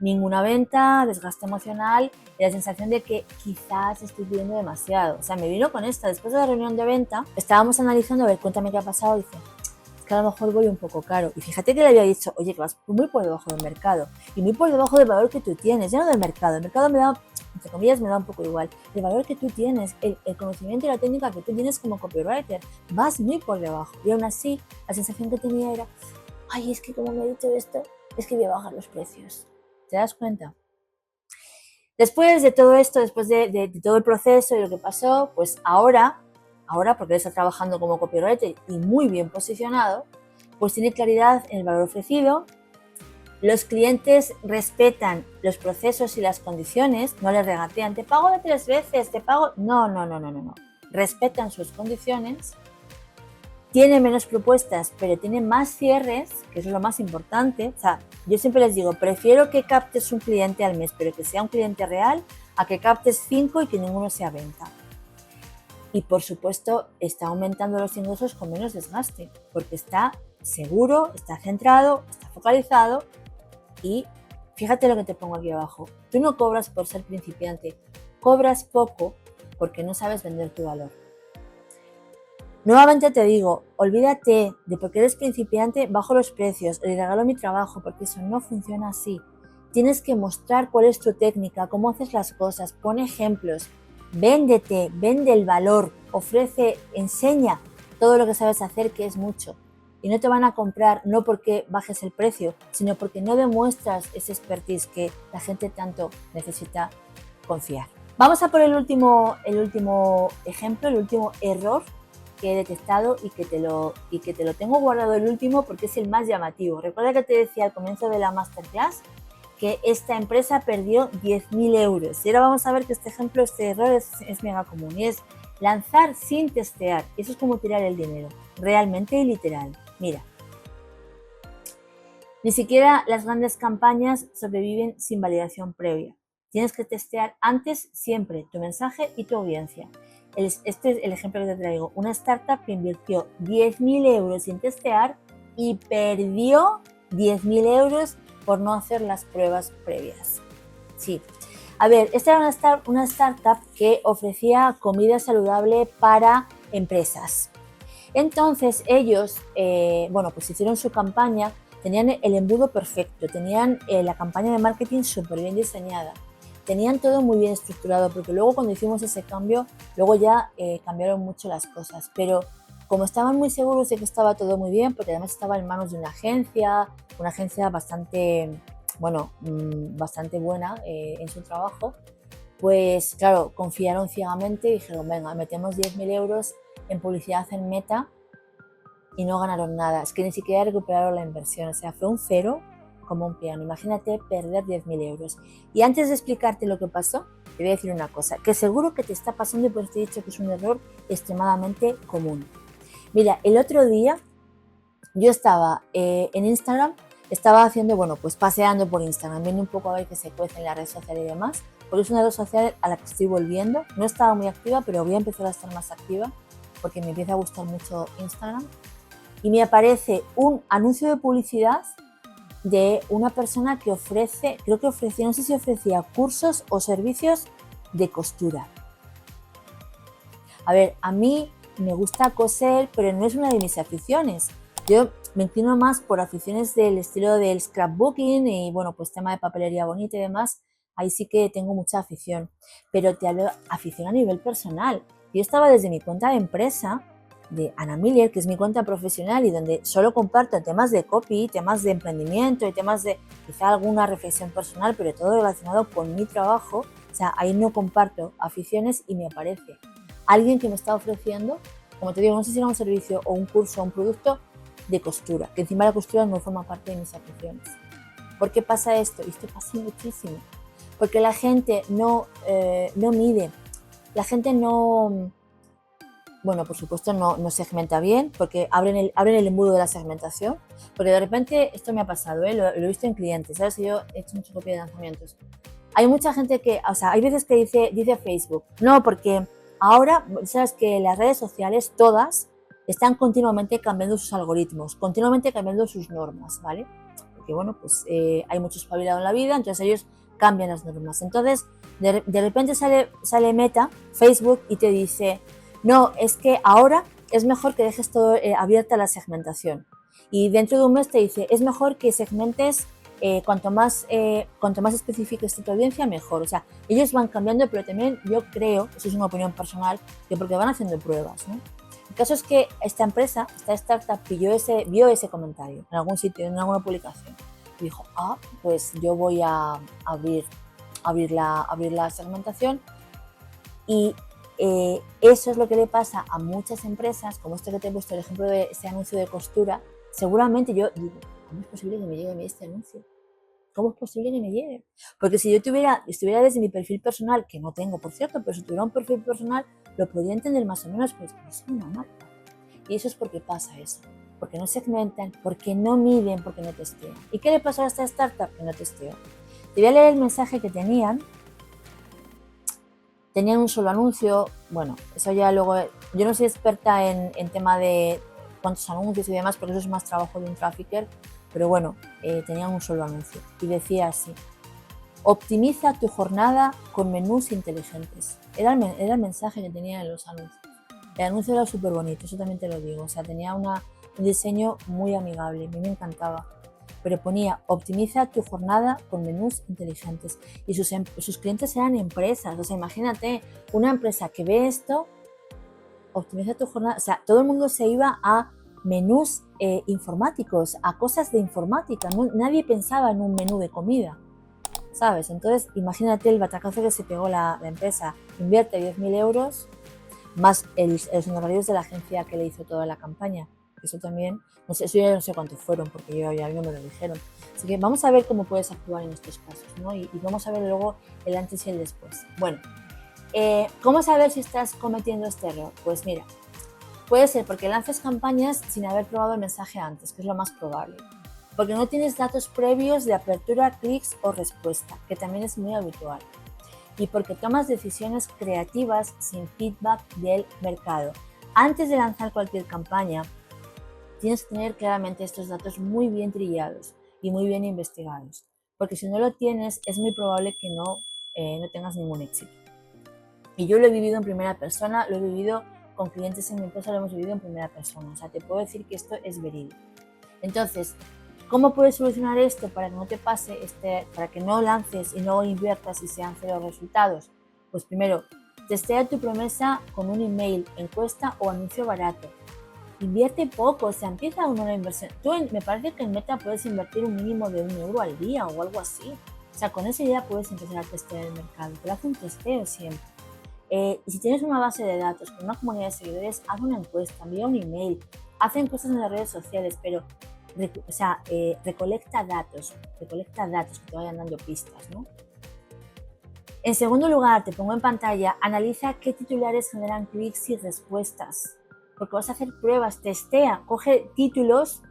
Ninguna venta, desgaste emocional y la sensación de que quizás estoy pidiendo demasiado. O sea, me vino con esta, después de la reunión de venta, estábamos analizando, a ver, cuéntame qué ha pasado, dice, que a lo mejor voy un poco caro. Y fíjate que le había dicho, oye, que vas muy por debajo del mercado y muy por debajo del valor que tú tienes, ya no del mercado. El mercado me da, entre comillas, me da un poco igual. El valor que tú tienes, el conocimiento y la técnica que tú tienes como copywriter, vas muy por debajo. Y aún así, la sensación que tenía era, ay, es que como me he dicho esto, es que voy a bajar los precios. ¿Te das cuenta? Después de todo esto, después de todo el proceso y lo que pasó, pues ahora, porque él está trabajando como copywriter y muy bien posicionado, pues tiene claridad en el valor ofrecido, los clientes respetan los procesos y las condiciones, no les regatean, te pago de 3 veces, te pago... No. Respetan sus condiciones, tiene menos propuestas, pero tiene más cierres, que es lo más importante. O sea, yo siempre les digo, prefiero que captes un cliente al mes, pero que sea un cliente real, a que captes 5 y que ninguno sea venta. Y por supuesto, está aumentando los ingresos con menos desgaste, porque está seguro, está centrado, está focalizado y fíjate lo que te pongo aquí abajo. Tú no cobras por ser principiante, cobras poco porque no sabes vender tu valor. Nuevamente te digo, olvídate de porque eres principiante, bajo los precios, le regalo mi trabajo, porque eso no funciona así. Tienes que mostrar cuál es tu técnica, cómo haces las cosas, pon ejemplos, véndete, vende el valor, ofrece, enseña todo lo que sabes hacer, que es mucho. Y no te van a comprar no porque bajes el precio, sino porque no demuestras ese expertise que la gente tanto necesita confiar. Vamos a por el último ejemplo, el último error que he detectado y que te lo tengo guardado el último porque es el más llamativo. Recuerda que te decía al comienzo de la masterclass que esta empresa perdió 10.000 euros. Y ahora vamos a ver que este error es mega común y es lanzar sin testear. Eso es como tirar el dinero, realmente y literal. Mira, ni siquiera las grandes campañas sobreviven sin validación previa. Tienes que testear antes siempre tu mensaje y tu audiencia. Este es el ejemplo que te traigo. Una startup que invirtió 10.000 euros sin testear y perdió 10.000 euros por no hacer las pruebas previas. Sí. A ver, esta era una startup que ofrecía comida saludable para empresas. Entonces ellos, pues hicieron su campaña, tenían el embudo perfecto, tenían la campaña de marketing súper bien diseñada. Tenían todo muy bien estructurado, porque luego cuando hicimos ese cambio, luego ya cambiaron mucho las cosas. Pero como estaban muy seguros de que estaba todo muy bien, porque además estaba en manos de una agencia bastante buena en su trabajo, pues claro, confiaron ciegamente y dijeron, venga, metemos 10.000 euros en publicidad en Meta y no ganaron nada. Es que ni siquiera recuperaron la inversión, o sea, fue un cero como un piano. Imagínate perder 10.000 euros. Y antes de explicarte lo que pasó, te voy a decir una cosa, que seguro que te está pasando y por eso te he dicho que es un error extremadamente común. Mira, el otro día yo estaba en Instagram estaba haciendo, bueno, pues paseando por Instagram, viendo un poco a ver qué se cuece en la red social y demás, porque es una red social a la que estoy volviendo. No estaba muy activa, pero voy a empezar a estar más activa porque me empieza a gustar mucho Instagram. Y me aparece un anuncio de publicidad de una persona que ofrece, creo que ofrecía, no sé si ofrecía cursos o servicios de costura. A ver, a mí me gusta coser, pero no es una de mis aficiones. Yo me inclino más por aficiones del estilo del scrapbooking y, bueno, pues tema de papelería bonita y demás. Ahí sí que tengo mucha afición. Pero te hablo de afición a nivel personal. Yo estaba desde mi cuenta de empresa, de Ana Miller, que es mi cuenta profesional y donde solo comparto temas de copy, temas de emprendimiento y temas de quizá alguna reflexión personal, pero todo relacionado con mi trabajo. O sea, ahí no comparto aficiones y me aparece alguien que me está ofreciendo, como te digo, no sé si era un servicio o un curso o un producto de costura, que encima la costura no forma parte de mis aficiones. ¿Por qué pasa esto? Y esto pasa muchísimo. Porque la gente no mide, la gente no, bueno, por supuesto no segmenta bien, porque abren el embudo de la segmentación, porque de repente, esto me ha pasado, lo he visto en clientes, ¿sabes? Yo he hecho mucho copia de lanzamientos. Hay mucha gente que, o sea, hay veces que dice Facebook, no, porque ahora, sabes que las redes sociales todas están continuamente cambiando sus algoritmos, continuamente cambiando sus normas, ¿vale? Porque, bueno, pues hay mucho espabilado en la vida, entonces ellos cambian las normas. Entonces, de repente sale Meta, Facebook, y te dice, no, es que ahora es mejor que dejes todo abierta la segmentación. Y dentro de un mes te dice, es mejor que segmentes cuanto más especifiques tu audiencia, mejor. O sea, ellos van cambiando, pero también yo creo, eso es una opinión personal, que porque van haciendo pruebas, ¿no? El caso es que esta empresa, esta startup, vio ese comentario en algún sitio, en alguna publicación. Y dijo, pues yo voy a abrir la segmentación. Y eso es lo que le pasa a muchas empresas, como esto que te he puesto el ejemplo de ese anuncio de costura. Seguramente yo digo, ¿cómo es posible que me llegue a mí este anuncio? ¿Cómo es posible que me llegue? Porque si yo estuviera desde mi perfil personal, que no tengo, por cierto, pero si tuviera un perfil personal, lo podría entender más o menos, pues es una marca. Y eso es porque pasa eso. Porque no segmentan, porque no miden, porque no testean. ¿Y qué le pasó a esta startup que no testeó? Te voy a leer el mensaje que tenían. Tenían un solo anuncio. Bueno, eso ya luego... Yo no soy experta en tema de cuántos anuncios y demás, porque eso es más trabajo de un trafficker. Pero bueno, tenían un solo anuncio. Y decía así: optimiza tu jornada con menús inteligentes. Era el mensaje que tenía en los anuncios. El anuncio era súper bonito, eso también te lo digo. O sea, tenía un diseño muy amigable, a mí me encantaba. Pero ponía, optimiza tu jornada con menús inteligentes. Y sus clientes eran empresas. O sea, imagínate, una empresa que ve esto, optimiza tu jornada. O sea, todo el mundo se iba a menús informáticos, a cosas de informática. Nadie pensaba en un menú de comida, ¿sabes? Entonces, imagínate el batacazo que se pegó la empresa. Invierte 10.000 euros más los honorarios de la agencia que le hizo toda la campaña. Eso también, no sé, eso ya no sé cuántos fueron, porque ya no me lo dijeron. Así que vamos a ver cómo puedes actuar en estos casos, ¿no? Y vamos a ver luego el antes y el después. Bueno, ¿cómo saber si estás cometiendo este error? Pues mira, puede ser porque lances campañas sin haber probado el mensaje antes, que es lo más probable. Porque no tienes datos previos de apertura, clics o respuesta, que también es muy habitual. Y porque tomas decisiones creativas sin feedback del mercado. Antes de lanzar cualquier campaña, tienes que tener claramente estos datos muy bien trillados y muy bien investigados, porque si no lo tienes, es muy probable que no tengas ningún éxito. Y yo lo he vivido en primera persona, lo he vivido con clientes en mi empresa, lo hemos vivido en primera persona. O sea, te puedo decir que esto es verídico. Entonces, ¿cómo puedes solucionar esto para que no te pase, para que no lances y no inviertas y sean cero resultados? Pues primero, testea tu promesa con un email, encuesta o anuncio barato. Invierte poco, o sea, empieza una inversión. Me parece que en Meta puedes invertir un mínimo de 1 euro al día o algo así. O sea, con esa idea puedes empezar a testear el mercado, pero haz un testeo siempre. Y si tienes una base de datos con una comunidad de seguidores, haz una encuesta, envía un email, haz encuestas en las redes sociales, pero recolecta datos que te vayan dando pistas, ¿no? En segundo lugar, te pongo en pantalla, analiza qué titulares generan clics y respuestas, porque vas a hacer pruebas, testea, coge títulos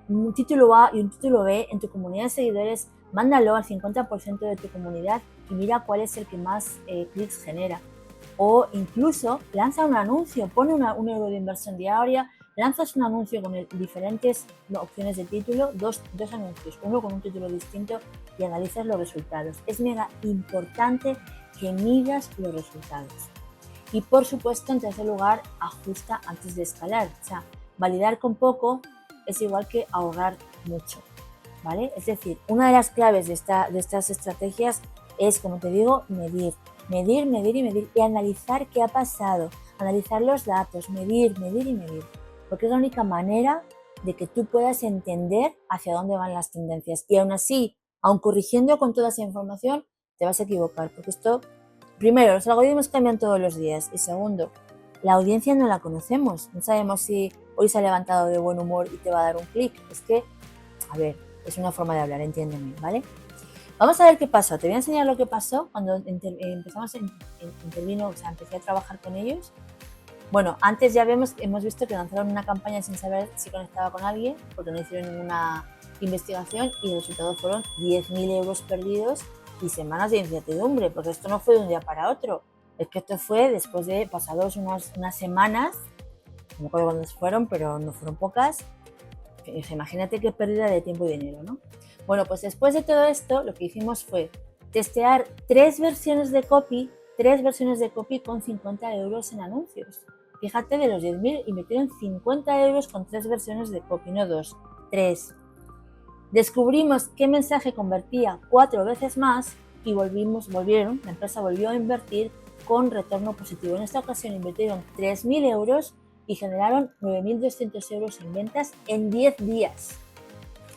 un título A y un título B en tu comunidad de seguidores, mándalo al 50% de tu comunidad y mira cuál es el que más clics genera. O incluso lanza un anuncio, pone un euro de inversión diaria, lanzas un anuncio con diferentes opciones de título, dos anuncios, uno con un título distinto y analizas los resultados. Es mega importante que midas los resultados. Y por supuesto, en tercer lugar, ajusta antes de escalar. O sea, validar con poco es igual que ahorrar mucho, ¿vale? Es decir, una de las claves de estas estrategias es, como te digo, medir y analizar qué ha pasado, analizar los datos, medir. Porque es la única manera de que tú puedas entender hacia dónde van las tendencias. Y aún así, aun corrigiendo con toda esa información, te vas a equivocar. Porque esto, primero, los algoritmos cambian todos los días. Y segundo, la audiencia no la conocemos. No sabemos si hoy se ha levantado de buen humor y te va a dar un clic. Es que, a ver, es una forma de hablar, entiéndeme, ¿vale? Vamos a ver qué pasó. Te voy a enseñar lo que pasó cuando empecé a trabajar con ellos. Bueno, antes ya hemos visto que lanzaron una campaña sin saber si conectaba con alguien, porque no hicieron ninguna investigación y el resultado fueron 10.000 euros perdidos y semanas de incertidumbre, porque esto no fue de un día para otro. Es que esto fue después de pasados unas semanas, no me acuerdo cuándo fueron, pero no fueron pocas. Imagínate qué pérdida de tiempo y dinero, ¿no? Bueno, pues después de todo esto, lo que hicimos fue testear tres versiones de copy con 50 euros en anuncios. Fíjate, de los 10.000 invirtieron 50 euros con tres versiones de copy, no dos, tres. Descubrimos qué mensaje convertía 4 veces más y la empresa volvió a invertir con retorno positivo. En esta ocasión invirtieron 3.000 euros y generaron 9.200 euros en ventas en 10 días.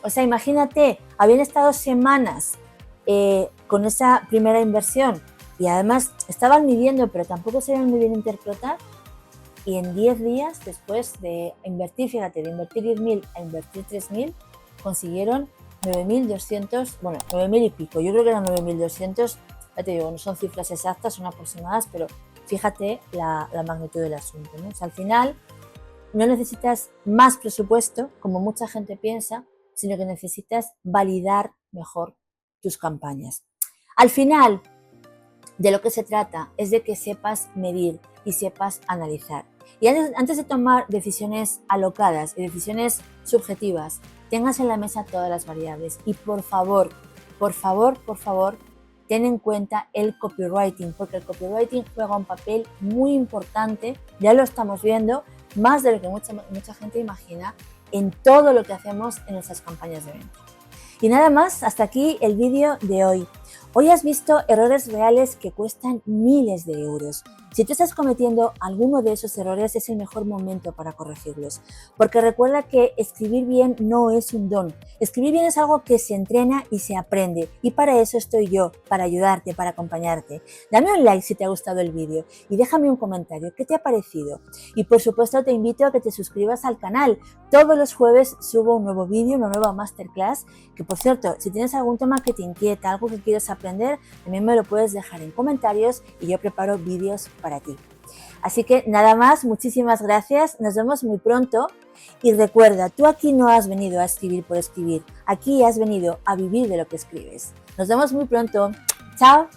O sea, imagínate, habían estado semanas con esa primera inversión y además estaban midiendo, pero tampoco sabían muy bien interpretar. Y en 10 días, después de invertir, fíjate, de invertir 10.000 a invertir 3.000, consiguieron 9.200, bueno, 9.000 y pico. Yo creo que eran 9.200, ya te digo, no son cifras exactas, son aproximadas, pero fíjate la magnitud del asunto, ¿no? O sea, al final no necesitas más presupuesto, como mucha gente piensa, sino que necesitas validar mejor tus campañas. Al final, de lo que se trata es de que sepas medir y sepas analizar. Y antes de tomar decisiones alocadas y decisiones subjetivas, tengas en la mesa todas las variables. Y por favor, ten en cuenta el copywriting, porque el copywriting juega un papel muy importante, ya lo estamos viendo, más de lo que mucha gente imagina, en todo lo que hacemos en nuestras campañas de venta. Y nada más, hasta aquí el vídeo de hoy. Hoy has visto errores reales que cuestan miles de euros. Si tú estás cometiendo alguno de esos errores, es el mejor momento para corregirlos. Porque recuerda que escribir bien no es un don. Escribir bien es algo que se entrena y se aprende. Y para eso estoy yo, para ayudarte, para acompañarte. Dame un like si te ha gustado el vídeo y déjame un comentario. ¿Qué te ha parecido? Y por supuesto te invito a que te suscribas al canal. Todos los jueves subo un nuevo vídeo, una nueva masterclass. Que por cierto, si tienes algún tema que te inquieta, algo que quieres aprender, también me lo puedes dejar en comentarios y yo preparo vídeos para ti. Así que nada más, muchísimas gracias, nos vemos muy pronto y recuerda, tú aquí no has venido a escribir por escribir, aquí has venido a vivir de lo que escribes. Nos vemos muy pronto, chao.